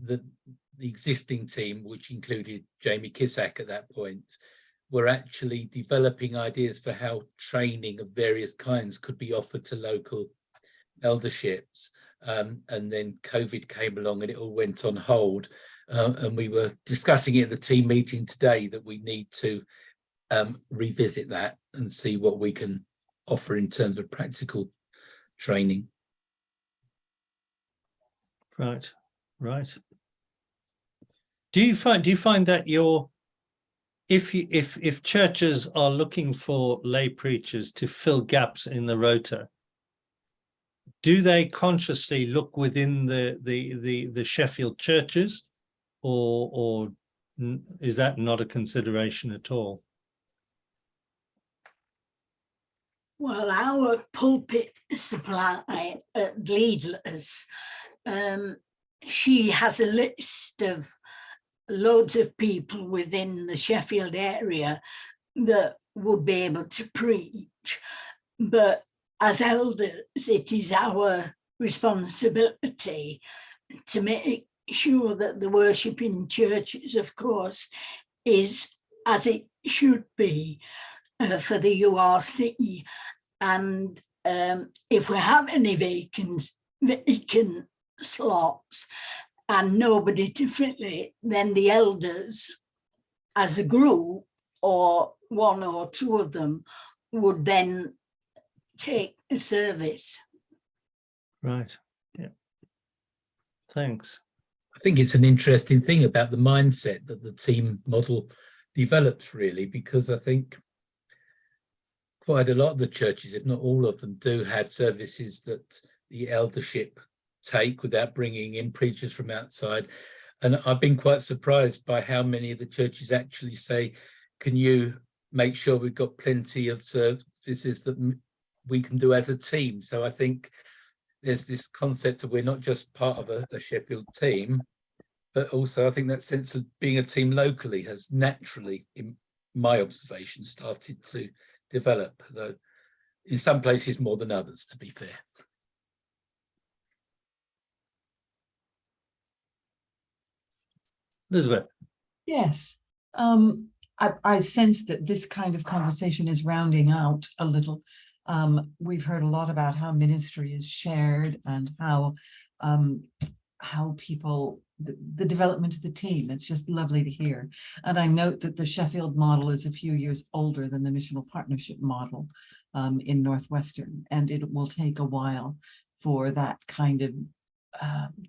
Speaker 9: the existing team, which included Jamie Kissack at that point, were actually developing ideas for how training of various kinds could be offered to local elderships. And then COVID came along and it all went on hold. And we were discussing it at the team meeting today that we need to revisit that and see what we can offer in terms of practical training.
Speaker 1: Right. Do you find that if churches are looking for lay preachers to fill gaps in the rota, do they consciously look within the Sheffield churches, or is that not a consideration at all?
Speaker 11: Well, our pulpit supply at Leadless, she has a list of loads of people within the Sheffield area that would be able to preach. But as elders, it is our responsibility to make sure that the worship in churches, of course, is as it should be for the URC. And if we have any vacant slots and nobody to fill it, then the elders as a group, or one or two of them, would then take a service.
Speaker 1: Right. Yeah. Thanks.
Speaker 9: I think it's an interesting thing about the mindset that the team model develops, really, because I think quite a lot of the churches, if not all of them, do have services that the eldership take without bringing in preachers from outside. And I've been quite surprised by how many of the churches actually say, can you make sure we've got plenty of services that we can do as a team? So I think there's this concept of we're not just part of a Sheffield team, but also I think that sense of being a team locally has naturally, in my observation, started to develop, though in some places more than others, to be fair.
Speaker 1: Elizabeth.
Speaker 17: Yes, I sense that this kind of conversation is rounding out a little. We've heard a lot about how ministry is shared and how people, the development of the team. It's just lovely to hear. And I note that the Sheffield model is a few years older than the Missional Partnership Model in Northwestern, and it will take a while for that kind of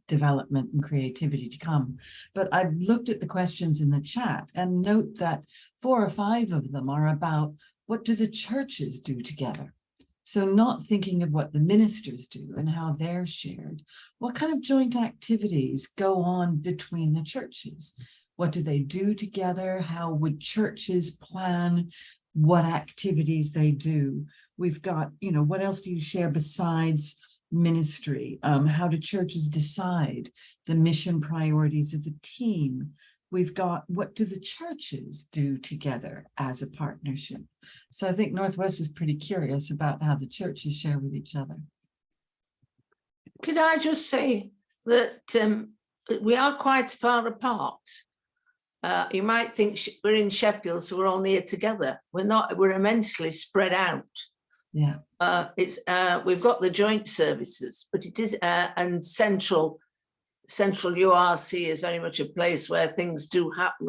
Speaker 17: development and creativity to come. But I've looked at the questions in the chat and note that 4 or 5 of them are about what do the churches do together. So not thinking of what the ministers do and how they're shared. What kind of joint activities go on between the churches? What do they do together? How would churches plan what activities they do? We've got, what else do you share besides ministry? How do churches decide the mission priorities of the team? We've got, what do the churches do together as a partnership? So I think Northwest is pretty curious about how the churches share with each other.
Speaker 5: Could I just say that we are quite far apart. You might think we're in Sheffield, so we're all near together. We're not, we're immensely spread out.
Speaker 17: Yeah.
Speaker 5: We've got the joint services, but it is, and central URC is very much a place where things do happen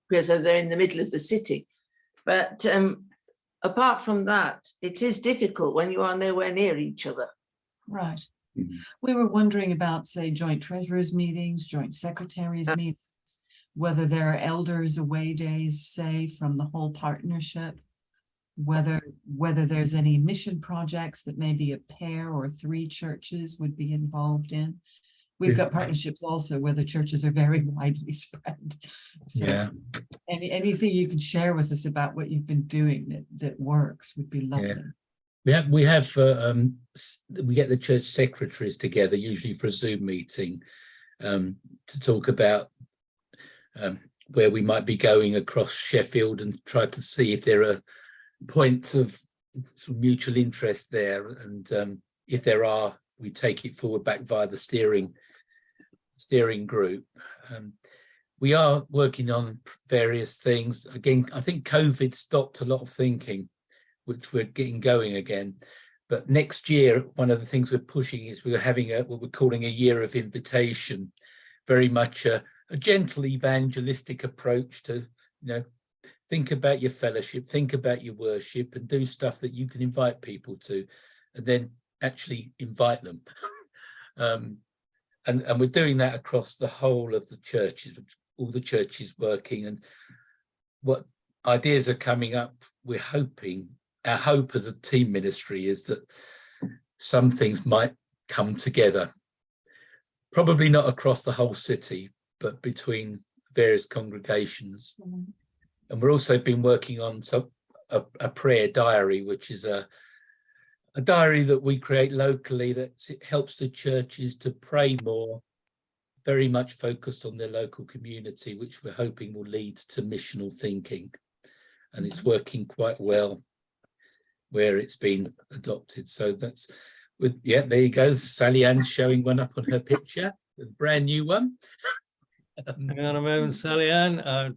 Speaker 5: because they're in the middle of the city. But apart from that, it is difficult when you are nowhere near each other.
Speaker 17: Right. We were wondering about, say, joint treasurers meetings, joint secretaries meetings, whether there are elders away days, say, from the whole partnership, whether there's any mission projects that maybe a pair or 3 churches would be involved in. We've got partnerships also where the churches are very widely spread. So yeah. Anything you can share with us about what you've been doing that works would be lovely.
Speaker 9: We get the church secretaries together, usually for a Zoom meeting, to talk about where we might be going across Sheffield, and try to see if there are points of sort of mutual interest there, and if there are, we take it forward back via the steering group. We are working on various things. Again, I think COVID stopped a lot of thinking, which we're getting going again. But next year, one of the things we're pushing is we're having what we're calling a year of invitation, very much a gentle evangelistic approach to, think about your fellowship, think about your worship, and do stuff that you can invite people to, and then actually invite them. And we're doing that across the whole of the churches, all the churches working. And what ideas are coming up, we're hoping, our hope as a team ministry is that some things might come together, probably not across the whole city, but between various congregations. Mm-hmm. And we're also been working on a prayer diary, which is a diary that we create locally that helps the churches to pray more, very much focused on their local community, which we're hoping will lead to missional thinking. And it's working quite well where it's been adopted. So that's, there you go. Sally Ann's showing one up on her picture, a brand new one.
Speaker 1: Hang on a moment, Sally Ann.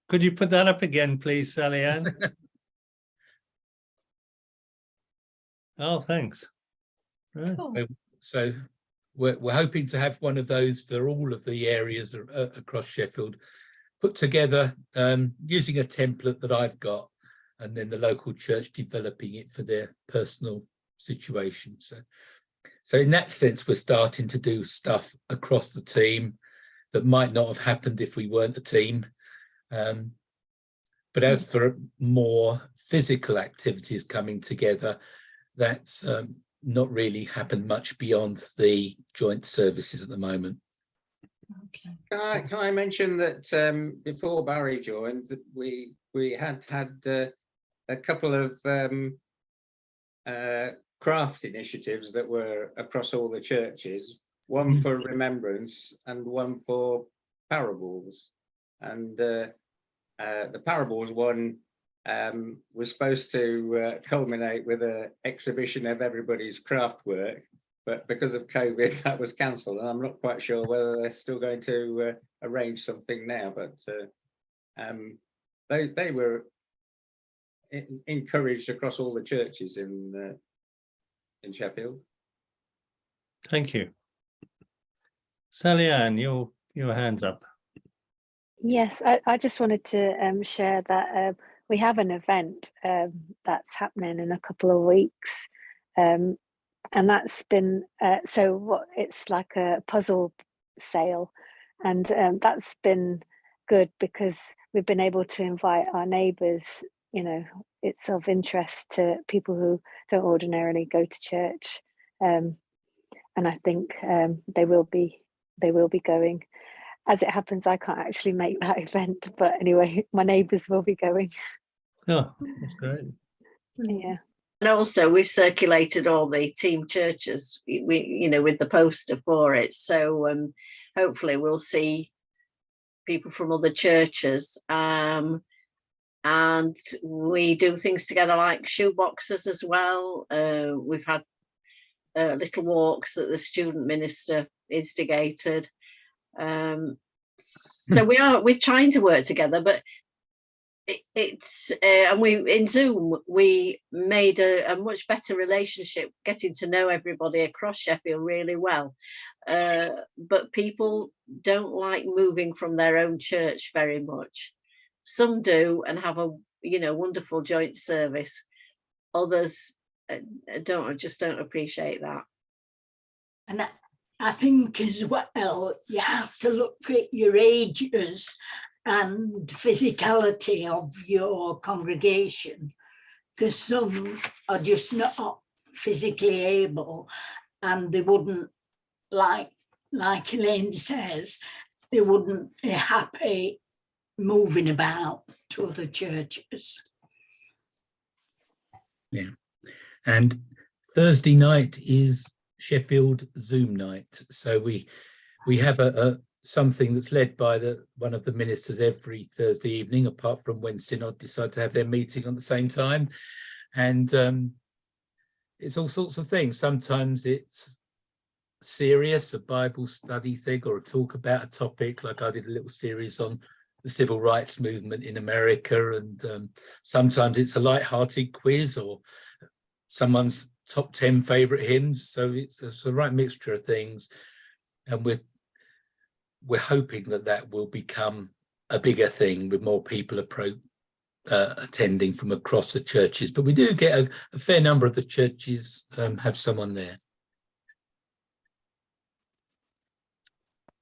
Speaker 1: Could you put that up again, please, Sally Ann? Oh, thanks. Right.
Speaker 9: Cool. So we're hoping to have one of those for all of the areas across Sheffield, put together using a template that I've got, and then the local church developing it for their personal situation. So in that sense, we're starting to do stuff across the team that might not have happened if we weren't a team. But as for more physical activities coming together, that's not really happened much beyond the joint services at the moment.
Speaker 3: Okay. Can I mention that before Barry joined, that we had a couple of craft initiatives that were across all the churches, one for remembrance and one for parables. And the parables one was supposed to culminate with an exhibition of everybody's craft work, but because of COVID that was cancelled, and I'm not quite sure whether they're still going to arrange something now, but they were encouraged across all the churches in Sheffield.
Speaker 1: Thank you. Sally Ann, your hand's up.
Speaker 18: Yes, I just wanted to share that we have an event that's happening in a couple of weeks, and that's been it's like a puzzle sale, and that's been good because we've been able to invite our neighbours. It's of interest to people who don't ordinarily go to church, and I think they will be going. As it happens, I can't actually make that event, but anyway, my neighbours will be going.
Speaker 1: Oh, that's great.
Speaker 18: Yeah.
Speaker 10: And also, we've circulated all the team churches, with the poster for it. So hopefully, we'll see people from other churches. And we do things together like shoeboxes as well. We've had little walks that the student minister instigated. So we're trying to work together, but it's and we in Zoom we made a much better relationship, getting to know everybody across Sheffield really well, but people don't like moving from their own church very much. Some do and have a wonderful joint service. Others don't appreciate that.
Speaker 11: And I think as well, you have to look at your ages and physicality of your congregation, because some are just not physically able, and they wouldn't, like Elaine says, they wouldn't be happy moving about to other churches.
Speaker 9: Yeah. And Thursday night is Sheffield Zoom night. So we have a something that's led by one of the ministers every Thursday evening, apart from when Synod decide to have their meeting on the same time. And it's all sorts of things. Sometimes it's serious, a Bible study thing, or a talk about a topic, like I did a little series on the civil rights movement in America. And sometimes it's a light-hearted quiz or someone's top 10 favorite hymns. So it's a right mixture of things. And we're hoping that will become a bigger thing with more people attending from across the churches. But we do get a fair number of the churches have someone there.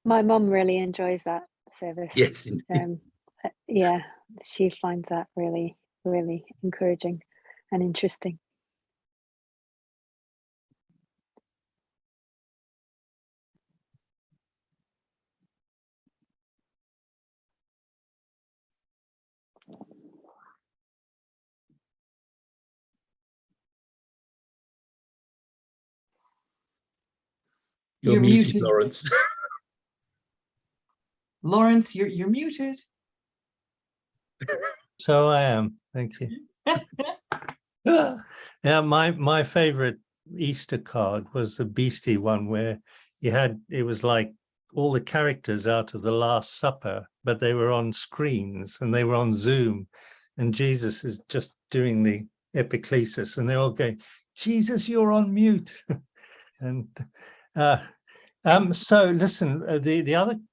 Speaker 18: My mum really enjoys that service.
Speaker 9: Yes,
Speaker 18: yeah, she finds that really, really encouraging and interesting.
Speaker 9: You're muted, Lawrence.
Speaker 17: Lawrence, you're muted.
Speaker 1: So I am. Thank you. Yeah, my favorite Easter card was the Beastie one, where it was like all the characters out of the Last Supper, but they were on screens and they were on Zoom, and Jesus is just doing the epiclesis, and they're all going, "Jesus, you're on mute." And so listen,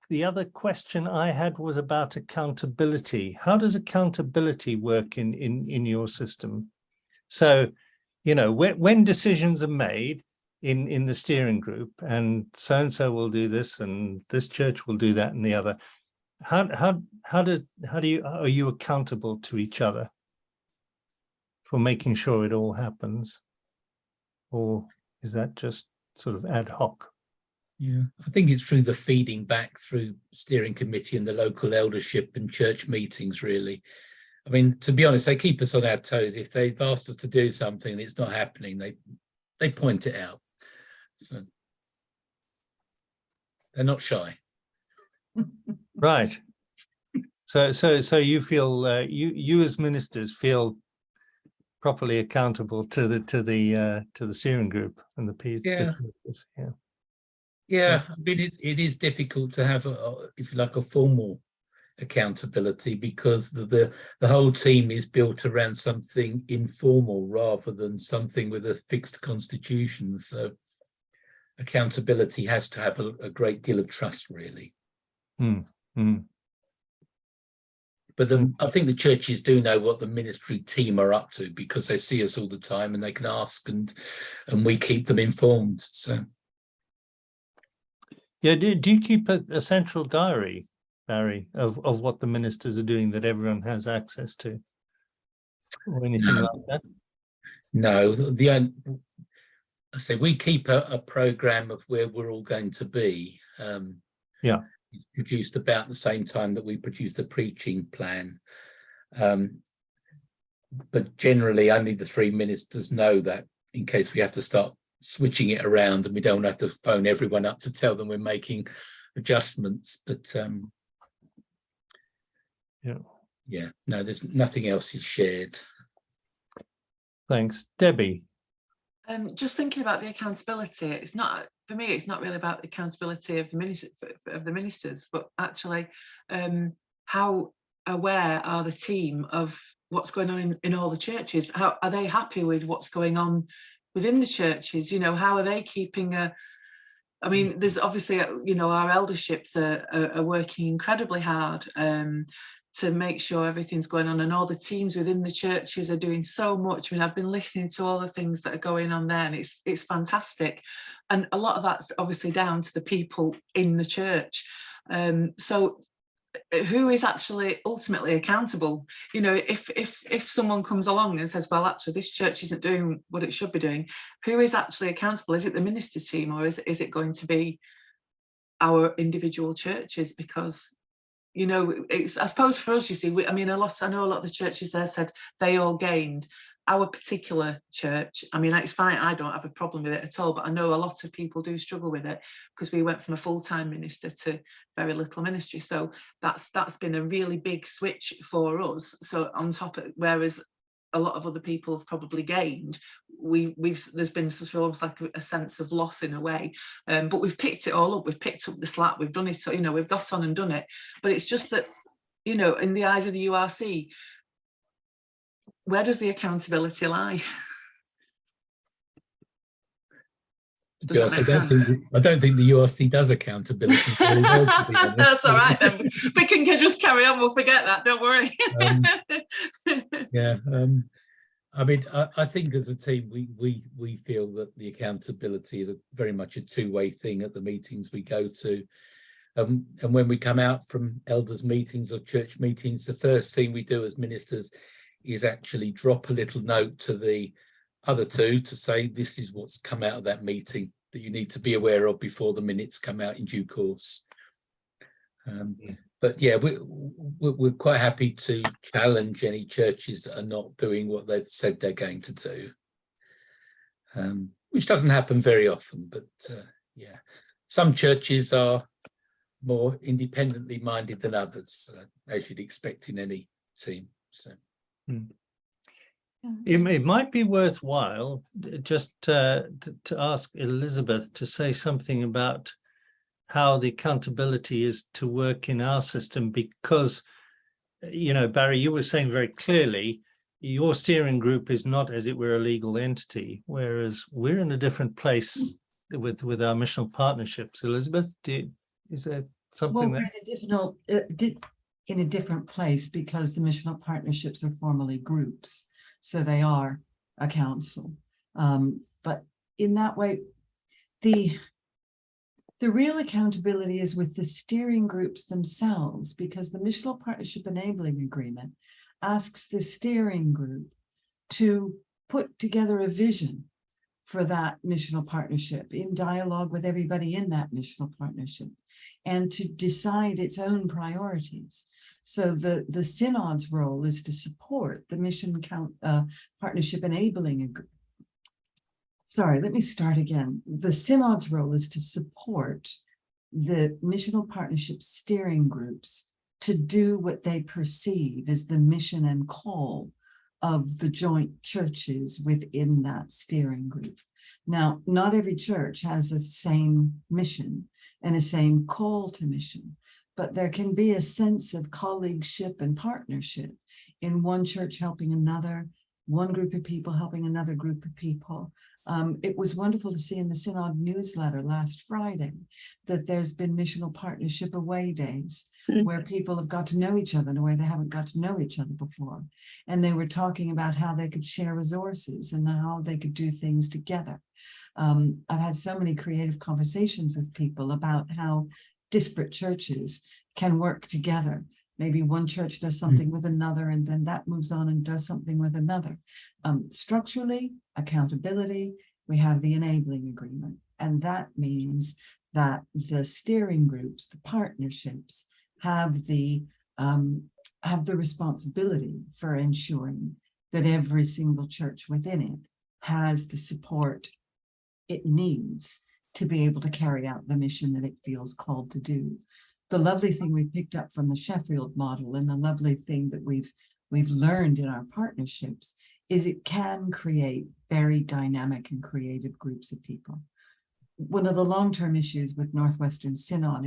Speaker 1: the other question I had was about accountability. How does accountability work in your system? So, you know, when decisions are made in the steering group, and so will do this, and this church will do that, and the other, are you accountable to each other for making sure it all happens, or is that just sort of ad hoc?
Speaker 9: Yeah, I think it's through the feeding back through steering committee and the local eldership and church meetings, really. I mean, to be honest, they keep us on our toes. If they've asked us to do something and it's not happening, they point it out. So they're not shy.
Speaker 1: Right. So you feel you as ministers feel properly accountable to the steering group and the P.
Speaker 9: Yeah. Yeah, I mean, it is difficult to have, if you like, a formal accountability, because the whole team is built around something informal rather than something with a fixed constitution. So accountability has to have a great deal of trust, really. But I think the churches do know what the ministry team are up to, because they see us all the time and they can ask, and we keep them informed. So.
Speaker 1: Yeah, do you keep a central diary, Barry, of what the ministers are doing that everyone has access to, or anything like that?
Speaker 9: No, I say we keep a program of where we're all going to be.
Speaker 1: Yeah,
Speaker 9: it's produced about the same time that we produce the preaching plan, but generally only the three ministers know that, in case we have to start switching it around, and we don't have to phone everyone up to tell them we're making adjustments. But yeah, no, there's nothing else is shared.
Speaker 1: Thanks. Debbie?
Speaker 7: Just thinking about the accountability, it's not, for me, it's not really about the accountability of the ministers, but actually how aware are the team of what's going on in all the churches? How are they happy with what's going on within the churches? You know, how are they keeping I mean, there's obviously, you know, our elderships are working incredibly hard to make sure everything's going on, and all the teams within the churches are doing so much. I mean, I've been listening to all the things that are going on there, and it's fantastic. And a lot of that's obviously down to the people in the church. So who is actually ultimately accountable? You know, if someone comes along and says, well, actually this church isn't doing what it should be doing, who is actually accountable? Is it the minister team, or is it going to be our individual churches? Because, you know, it's, I suppose for us, you see, I know a lot of the churches there said they all gained, our particular church, I mean, it's fine, I don't have a problem with it at all, but I know a lot of people do struggle with it, because we went from a full-time minister to very little ministry. So that's been a really big switch for us. So on top of, whereas a lot of other people have probably gained, there's been sort of almost like a sense of loss in a way, but we've picked it all up, we've picked up the slack, we've done it, so, you know, we've got on and done it. But it's just that, you know, in the eyes of the URC, where does the accountability lie? Does that make sense?
Speaker 9: I don't think the URC does accountability very well, to be honest.
Speaker 7: That's all right then. If we can just carry on, we'll forget that, don't worry.
Speaker 9: I mean, I think as a team, we feel that the accountability is very much a two-way thing at the meetings we go to. And when we come out from elders meetings or church meetings, the first thing we do as ministers is actually drop a little note to the other two to say, this is what's come out of that meeting that you need to be aware of before the minutes come out in due course. But yeah, we're quite happy to challenge any churches that are not doing what they've said they're going to do, which doesn't happen very often. But yeah, some churches are more independently minded than others, as you'd expect in any team. So.
Speaker 1: It might be worthwhile just to ask Elizabeth to say something about how the accountability is to work in our system, because, you know, Barry, you were saying very clearly, your steering group is not, as it were, a legal entity, whereas we're in a different place with our missional partnerships. Elizabeth, is there something
Speaker 17: well, we're in a different place because the missional partnerships are formally groups, so they are a council. But in that way, the real accountability is with the steering groups themselves, because the Missional Partnership Enabling Agreement asks the steering group to put together a vision for that missional partnership in dialogue with everybody in that missional partnership, and to decide its own priorities. So the synod's role is to support the mission partnership enabling agreement. Sorry, let me start again. The synod's role is to support the missional partnership steering groups to do what they perceive as the mission and call of the joint churches within that steering group. Now, not every church has the same mission and the same call to mission, but there can be a sense of colleagueship and partnership in one church helping another, one group of people helping another group of people. It was wonderful to see in the Synod newsletter last Friday that there's been missional partnership away days where people have got to know each other in a way they haven't got to know each other before. And they were talking about how they could share resources and how they could do things together. I've had so many creative conversations with people about how disparate churches can work together. Maybe one church does something with another, and then that moves on and does something with another. Structurally, accountability, we have the enabling agreement. And that means that the steering groups, the partnerships, have the responsibility for ensuring that every single church within it has the support it needs to be able to carry out the mission that it feels called to do. The lovely thing we picked up from the Sheffield model, and the lovely thing that we've learned in our partnerships, is it can create very dynamic and creative groups of people. One of the long-term issues with Northwestern Synod,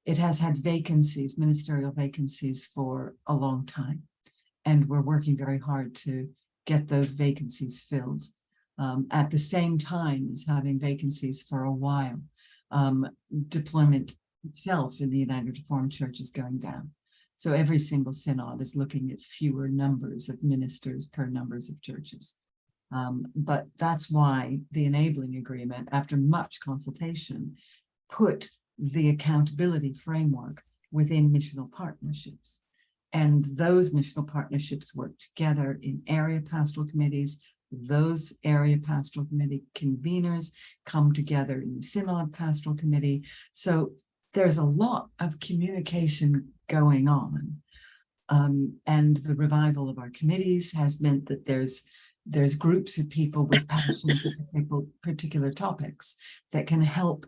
Speaker 17: it has had vacancies, ministerial vacancies, for a long time. And we're working very hard to get those vacancies filled. At the same time as having vacancies for a while. Deployment itself in the United Reformed Church is going down. So every single synod is looking at fewer numbers of ministers per numbers of churches. But that's why the enabling agreement, after much consultation, put the accountability framework within missional partnerships. And those missional partnerships work together in area pastoral committees. Those area pastoral committee conveners come together in the Synod Pastoral Committee. So there's a lot of communication going on. And the revival of our committees has meant that there's groups of people with passion for particular topics that can help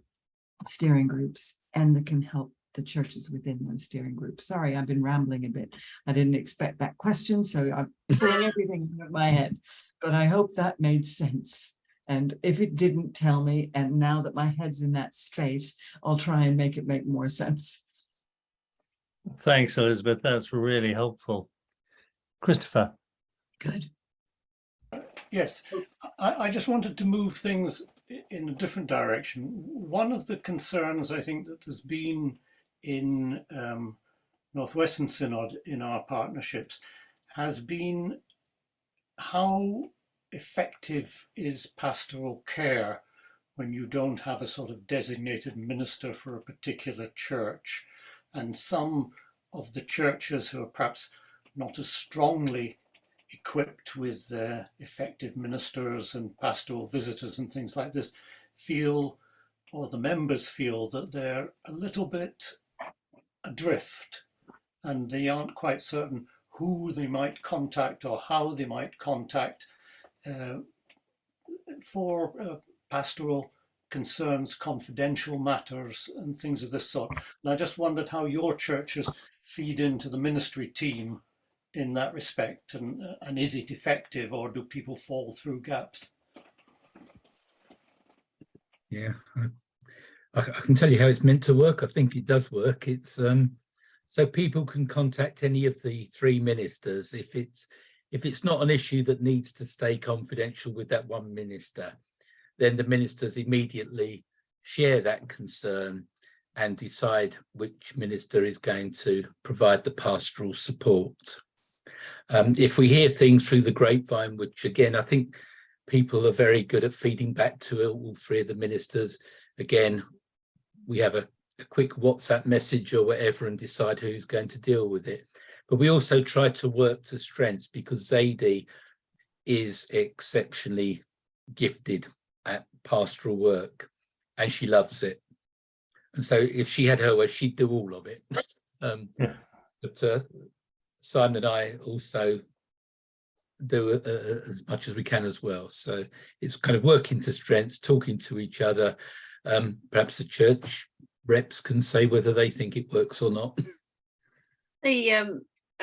Speaker 17: steering groups and that can help the churches within those steering groups. Sorry, I've been rambling a bit. I didn't expect that question, so I'm pulling everything out of my head, but I hope that made sense. And if it didn't, tell me, and now that my head's in that space, I'll try and make it make more sense.
Speaker 1: Thanks, Elizabeth. That's really helpful. Christopher.
Speaker 17: Good.
Speaker 19: Yes, I just wanted to move things in a different direction. One of the concerns I think that there's been in Northwestern Synod in our partnerships has been how effective is pastoral care when you don't have a sort of designated minister for a particular church, and some of the churches who are perhaps not as strongly equipped with effective ministers and pastoral visitors and things like this feel, or the members feel, that they're a little bit adrift and they aren't quite certain who they might contact or how they might contact for pastoral concerns, confidential matters and things of this sort. And I just wondered how your churches feed into the ministry team in that respect, and is it effective, or do people fall through gaps?
Speaker 9: Yeah, I can tell you how it's meant to work. I think it does work. It's so people can contact any of the 3 ministers if it's not an issue that needs to stay confidential with that one minister. Then the ministers immediately share that concern and decide which minister is going to provide the pastoral support. If we hear things through the grapevine, which again, I think people are very good at feeding back to all 3 of the ministers, again, we have a quick WhatsApp message or whatever and decide who's going to deal with it. But we also try to work to strengths, because Zadie is exceptionally gifted at pastoral work and she loves it. And so if she had her way, she'd do all of it. But Simon and I also do as much as we can as well. So it's kind of working to strengths, talking to each other. Perhaps the church reps can say whether they think it works or not.
Speaker 10: I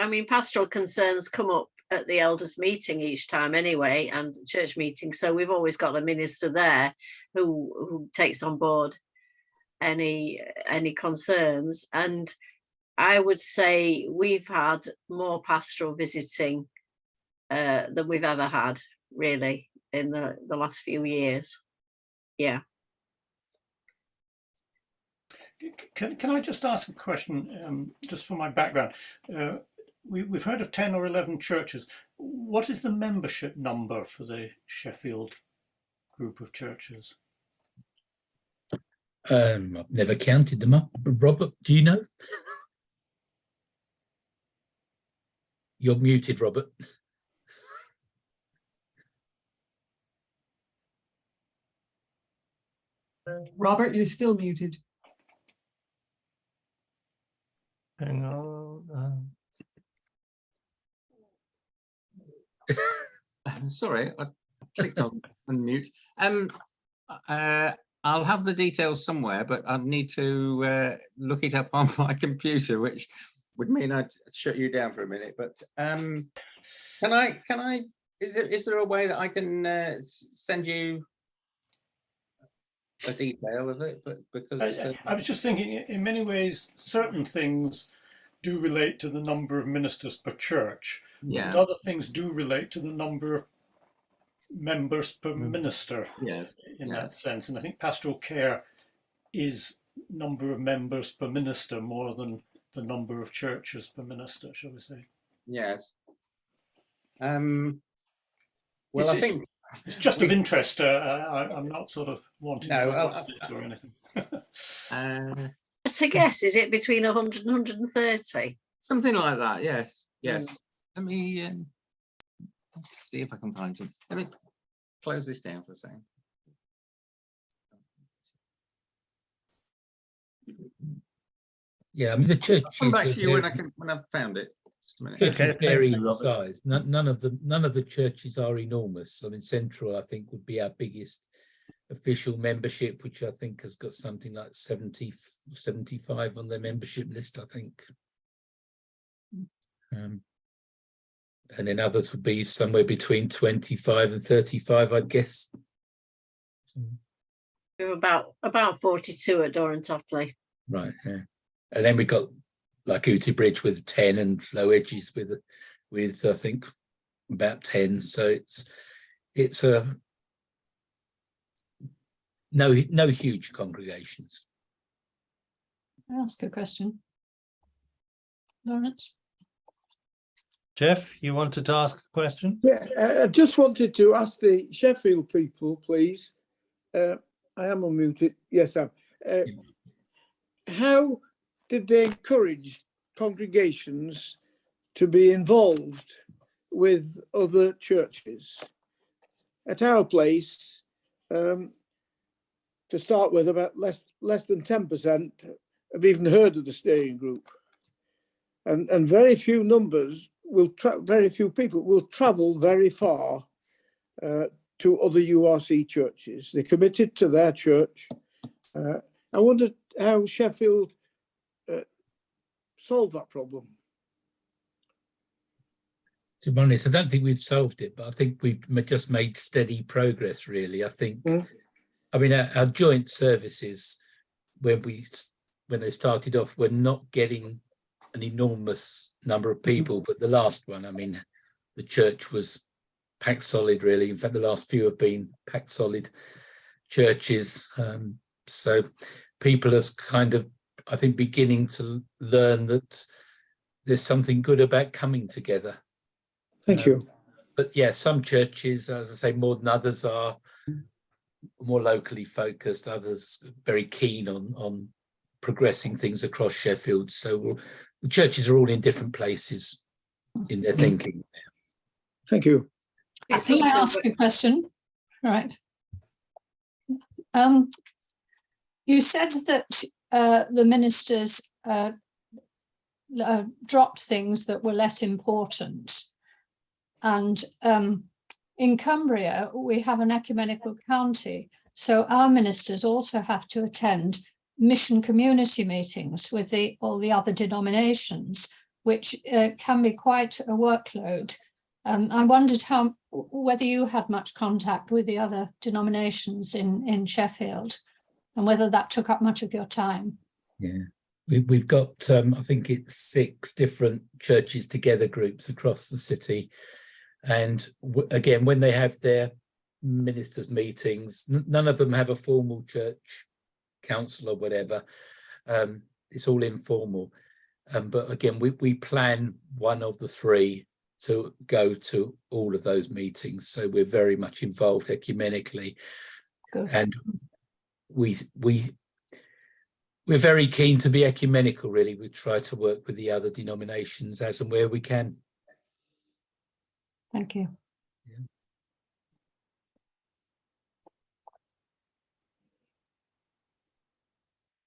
Speaker 10: mean, pastoral concerns come up at the elders meeting each time anyway, and church meetings. So we've always got a minister there who takes on board any concerns. And I would say we've had more pastoral visiting than we've ever had, really, in the last few years. Yeah.
Speaker 19: Can I just ask a question, just for my background? We've heard of 10 or 11 churches. What is the membership number for the Sheffield group of churches?
Speaker 9: I've never counted them up. Robert, do you know? You're muted, Robert.
Speaker 17: Robert, you're still muted.
Speaker 1: Hang on.
Speaker 3: Sorry, I clicked on unmute. I'll have the details somewhere, but I need to look it up on my computer, which would mean I'd shut you down for a minute. But can I? Is there a way that I can send you a detail of it? But because
Speaker 19: I was just thinking, in many ways, certain things do relate to the number of ministers per church.
Speaker 3: Yeah.
Speaker 19: And other things do relate to the number of members per minister.
Speaker 3: Yes.
Speaker 19: In that sense. And I think pastoral care is number of members per minister more than the number of churches per minister, shall we say?
Speaker 3: Yes. Well, I think
Speaker 19: it's just of interest. I'm not sort of wanting to or anything.
Speaker 10: It's a guess. Is it between 100 and 130?
Speaker 3: Something like that. Yes. Yes. Let me let's see if I can find some. Let me close this down for a second.
Speaker 9: Yeah, I mean the church.
Speaker 3: I'll come back to you when I've found it. Just a minute.
Speaker 9: Churches
Speaker 1: Okay,
Speaker 9: vary
Speaker 1: thank
Speaker 9: in
Speaker 1: you, Robert.
Speaker 9: size. None of the churches are enormous. I mean, Central, I think, would be our biggest official membership, which I think has got something like 75 on their membership list, I think. And then others would be somewhere between 25 and 35, I'd guess.
Speaker 10: We're about 42 at Dorantopley.
Speaker 9: Right, yeah. And then we got like Bridge with 10 and Low Edges with I think about 10. So it's a no huge congregations.
Speaker 20: That's a good question. Lawrence?
Speaker 1: Jeff, you wanted to ask a question?
Speaker 21: Yeah, I just wanted to ask the Sheffield people, please. I am unmuted. Yes, I am. How did they encourage congregations to be involved with other churches? At our place, to start with, about less than 10% have even heard of the steering group, and very few people will travel very far to other URC churches. They're committed to their church. I wondered how Sheffield solved that problem.
Speaker 9: To be honest, I don't think we've solved it, but I think we've just made steady progress, really. I think, I mean, our joint services, when they started off, were not getting an enormous number of people, but the last one, I mean, the church was packed solid, really. In fact, the last few have been packed solid churches. So people are kind of, I think, beginning to learn that there's something good about coming together.
Speaker 21: Thank you.
Speaker 9: But yeah, some churches, as I say, more than others, are more locally focused. Others very keen on progressing things across Sheffield. So the churches are all in different places in their thinking.
Speaker 21: Thank you.
Speaker 20: Can I ask a question? All right. You said that the ministers dropped things that were less important. And in Cumbria, we have an ecumenical county. So our ministers also have to attend mission community meetings with all the other denominations, which can be quite a workload. I wondered whether you had much contact with the other denominations in Sheffield and whether that took up much of your time.
Speaker 9: Yeah, we've got, I think it's 6 different churches together groups across the city. And again, when they have their ministers' meetings, none of them have a formal church council or whatever. It's all informal. But again, we plan one of the 3 to go to all of those meetings. So we're very much involved ecumenically. Good. And we're very keen to be ecumenical, really. We try to work with the other denominations as and where we can.
Speaker 20: Thank you.
Speaker 9: Yeah.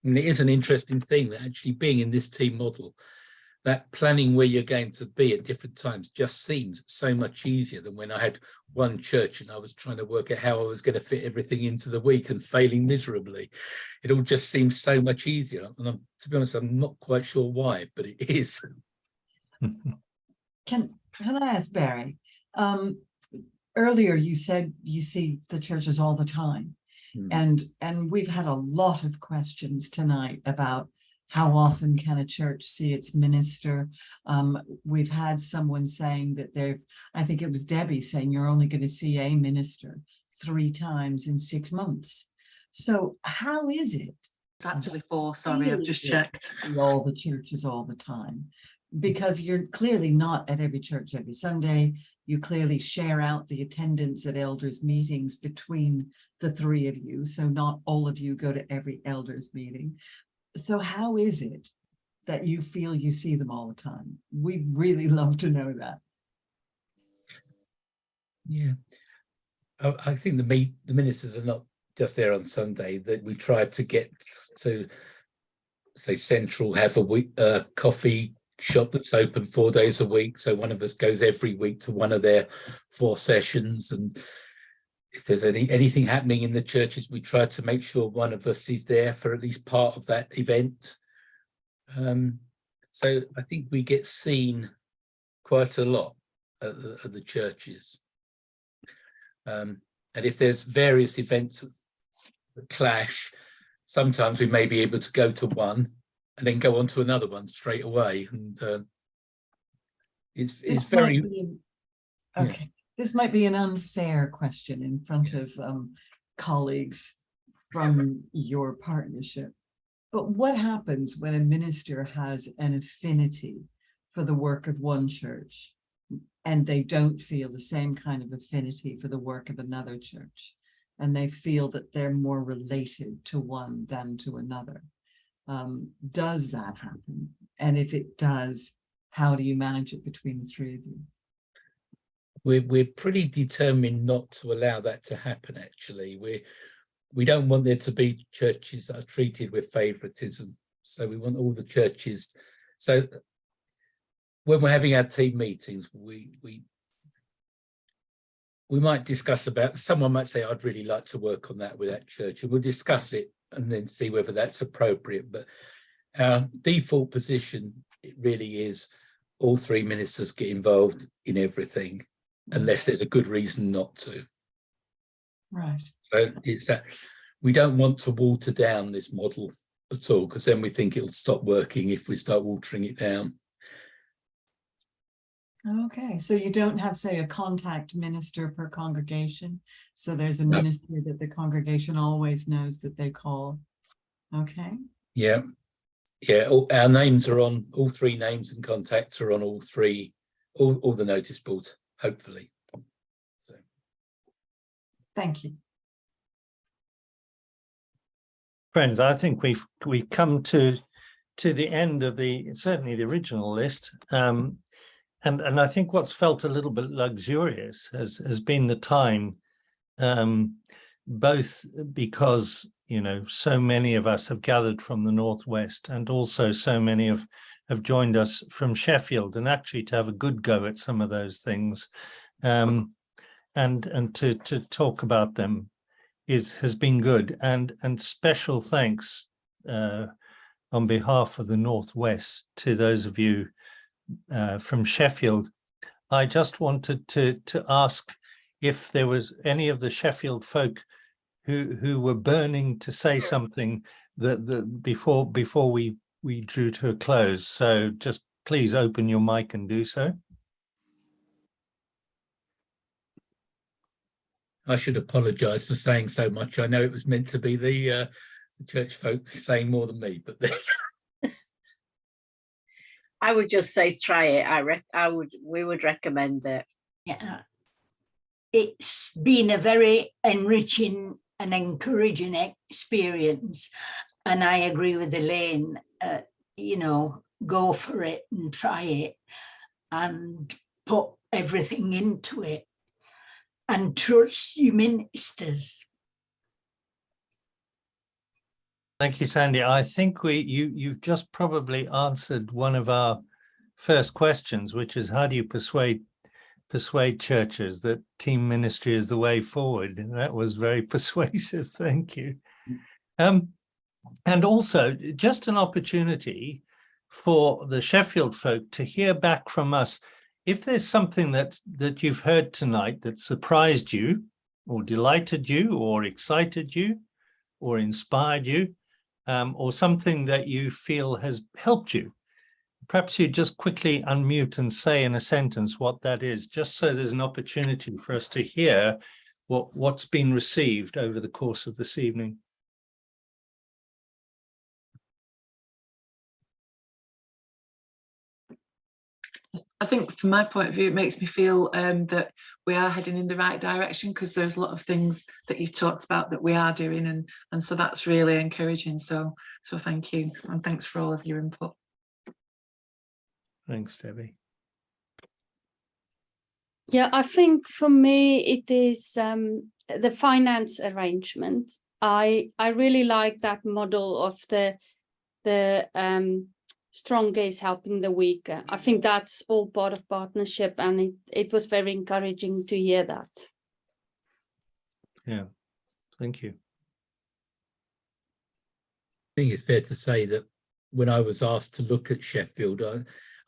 Speaker 9: And it is an interesting thing that actually being in this team model, that planning where you're going to be at different times just seems so much easier than when I had one church and I was trying to work out how I was going to fit everything into the week and failing miserably. It all just seems so much easier. And to be honest, I'm not quite sure why, but it is.
Speaker 17: Can I ask Barry? Earlier you said you see the churches all the time. And we've had a lot of questions tonight about how often can a church see its minister. We've had someone saying that I think it was Debbie saying you're only going to see a minister 3 times in 6 months. So how is it?
Speaker 7: It's actually 4, sorry, I've just checked.
Speaker 17: All the churches all the time, because you're clearly not at every church every Sunday. You clearly share out the attendance at elders meetings between the 3 of you. So not all of you go to every elders meeting. So how is it that you feel you see them all the time? We'd really love to know that.
Speaker 9: Yeah, I think the ministers are not just there on Sunday. That we try to get to, say, Central, have a coffee shop that's open 4 days a week. So one of us goes every week to one of their 4 sessions. And if there's anything happening in the churches, we try to make sure one of us is there for at least part of that event. So I think we get seen quite a lot at the churches. And if there's various events that clash, sometimes we may be able to go to one and then go on to another one straight away. And it's very...
Speaker 17: Okay, this might be an unfair question in front of colleagues from your partnership, but what happens when a minister has an affinity for the work of one church and they don't feel the same kind of affinity for the work of another church, and they feel that they're more related to one than to another? Does that happen? And if it does, how do you manage it between the three of you?
Speaker 9: We're pretty determined not to allow that to happen, actually. We don't want there to be churches that are treated with favoritism. So we want all the churches. So when we're having our team meetings, we might discuss about, someone might say, I'd really like to work on that with that church, and we'll discuss it and then see whether that's appropriate. But our default position, it really is all 3 ministers get involved in everything, unless there's a good reason not to.
Speaker 17: Right.
Speaker 9: So it's that we don't want to water down this model at all, because then we think it'll stop working if we start watering it down.
Speaker 17: Okay, so you don't have, say, a contact minister per congregation. So there's a minister that the congregation always knows that they call. Okay.
Speaker 9: Yeah. Yeah, our names are on, all 3 names and contacts are on all the notice boards, hopefully. So
Speaker 17: thank you.
Speaker 1: Friends, I think we've come to the end of certainly the original list. And I think what's felt a little bit luxurious has been the time, both because, you know, so many of us have gathered from the Northwest, and also so many have joined us from Sheffield, and actually to have a good go at some of those things, and to talk about them has been good. And special thanks on behalf of the Northwest to those of you from Sheffield. I just wanted to ask if there was any of the Sheffield folk who were burning to say something that before we drew to a close. So just please open your mic and do so.
Speaker 9: I should apologise for saying so much. I know it was meant to be the church folk saying more than me, but
Speaker 10: I would just say try it. We would recommend it.
Speaker 11: Yeah, it's been a very enriching and encouraging experience, and I agree with Elaine. You know, go for it and try it, and put everything into it, and trust your ministers.
Speaker 1: Thank you, Sandy. I think you've just probably answered one of our first questions, which is how do you persuade churches that team ministry is the way forward? And that was very persuasive. Thank you. And also just an opportunity for the Sheffield folk to hear back from us. If there's something that you've heard tonight that surprised you or delighted you or excited you or inspired you, or something that you feel has helped you, perhaps you just quickly unmute and say in a sentence what that is, just so there's an opportunity for us to hear what's been received over the course of this evening.
Speaker 7: I think from my point of view, it makes me feel that we are heading in the right direction, because there's a lot of things that you've talked about that we are doing, and so that's really encouraging. So thank you, and thanks for all of your input.
Speaker 1: Thanks, Debbie.
Speaker 6: Yeah, I think for me it is the finance arrangement. I really like that model of the strong gaze helping the weak. I think that's all part of partnership, and it was very encouraging to hear that.
Speaker 1: Yeah, thank you.
Speaker 9: I think it's fair to say that when I was asked to look at Sheffield,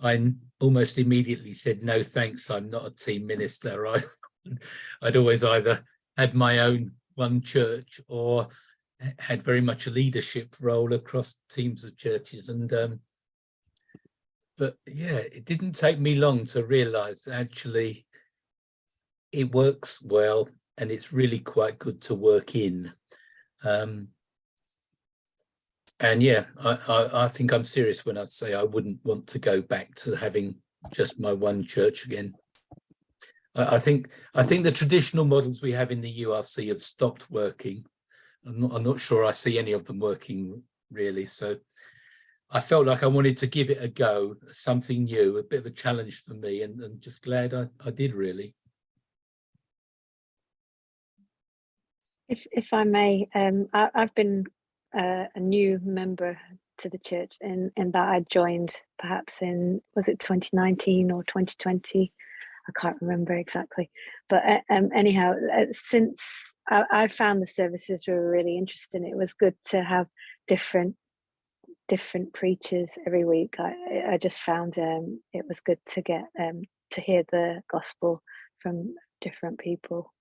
Speaker 9: I almost immediately said, no, thanks, I'm not a team minister. I'd always either had my own one church or had very much a leadership role across teams of churches. And but yeah, it didn't take me long to realise that actually it works well and it's really quite good to work in. And yeah, I think I'm serious when I say I wouldn't want to go back to having just my one church again. I think the traditional models we have in the URC have stopped working. I'm not sure I see any of them working really. So I felt like I wanted to give it a go, something new, a bit of a challenge for me, and just glad I did really.
Speaker 18: If I may, I've been a new member to the church in that I joined perhaps in, was it 2019 or 2020? I can't remember exactly, but anyhow, since I found the services were really interesting. It was good to have different preachers every week. I just found it was good to get to hear the gospel from different people.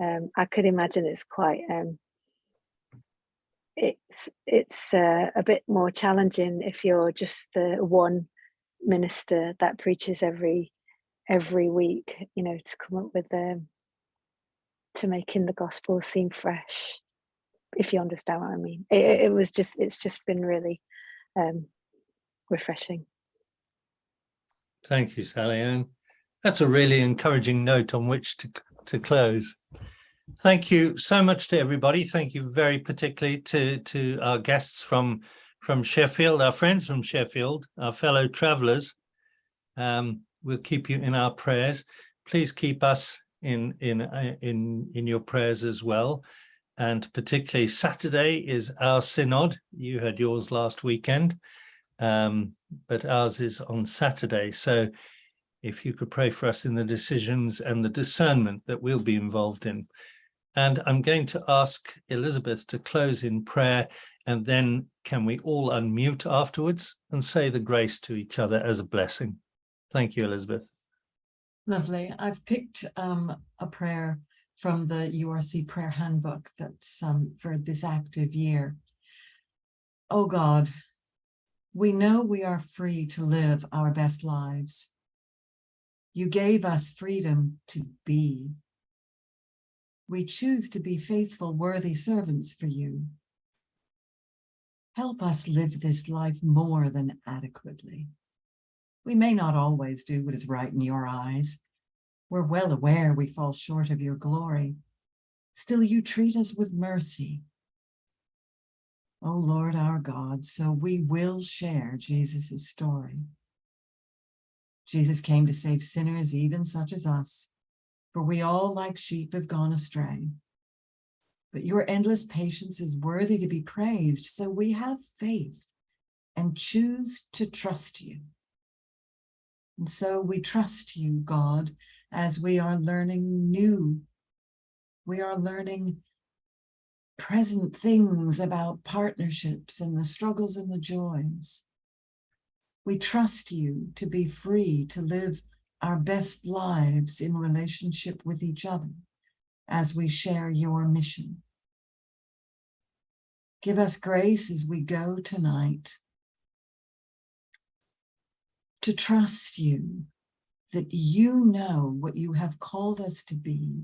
Speaker 18: I could imagine it's quite it's a bit more challenging if you're just the one minister that preaches every week, you know, to come up with to making the gospel seem fresh, if you understand what I mean. It's just been really refreshing.
Speaker 1: Thank you, Sally Ann. That's a really encouraging note on which to close. Thank you so much to everybody. Thank you very particularly to our guests from Sheffield, our friends from Sheffield, our fellow travellers. We'll keep you in our prayers. Please keep us in your prayers as well. And particularly Saturday is our synod. You had yours last weekend, but ours is on Saturday. So if you could pray for us in the decisions and the discernment that we'll be involved in. And I'm going to ask Elizabeth to close in prayer, and then can we all unmute afterwards and say the grace to each other as a blessing. Thank you, Elizabeth.
Speaker 17: Lovely. I've picked a prayer from the URC prayer handbook that's for this active year. Oh God, we know we are free to live our best lives. You gave us freedom to be. We choose to be faithful, worthy servants for you. Help us live this life more than adequately. We may not always do what is right in your eyes. We're well aware we fall short of your glory. Still, you treat us with mercy. O Lord our God, so we will share Jesus' story. Jesus came to save sinners, even such as us, for we all like sheep have gone astray. But your endless patience is worthy to be praised, so we have faith and choose to trust you. And so we trust you, God, as we are learning new. We are learning present things about partnerships and the struggles and the joys. We trust you to be free to live our best lives in relationship with each other as we share your mission. Give us grace as we go tonight to trust you that you know what you have called us to be,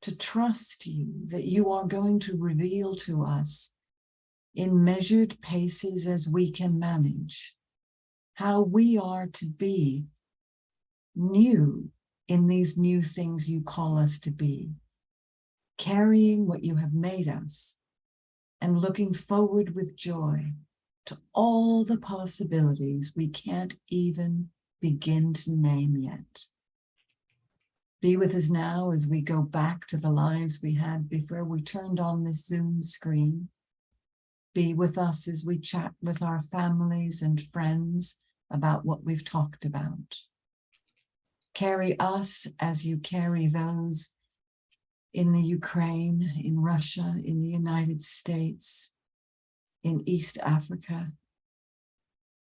Speaker 17: to trust you that you are going to reveal to us in measured paces as we can manage how we are to be new in these new things you call us to be, carrying what you have made us and looking forward with joy to all the possibilities we can't even begin to name yet. Be with us now as we go back to the lives we had before we turned on this Zoom screen. Be with us as we chat with our families and friends about what we've talked about. Carry us as you carry those in the Ukraine, in Russia, in the United States, in East Africa.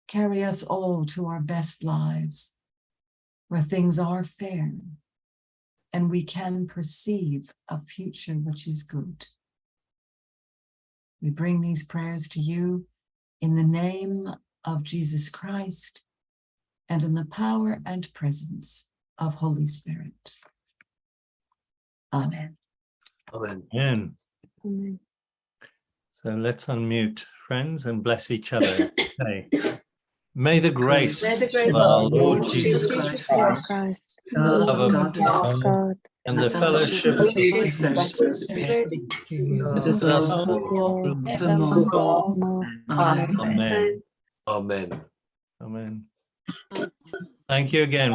Speaker 17: Carry us all to our best lives, where things are fair and we can perceive a future which is good. We bring these prayers to you in the name of Jesus Christ and in the power and presence of Holy Spirit. Amen.
Speaker 15: Amen.
Speaker 1: Amen.
Speaker 18: Amen.
Speaker 1: So let's unmute, friends, and bless each other. Okay. May the grace of our Lord Jesus Christ, the love of God, and the fellowship of the Holy Spirit
Speaker 7: With us all forevermore. Amen.
Speaker 1: Amen.
Speaker 15: Amen.
Speaker 1: Amen. Thank you again.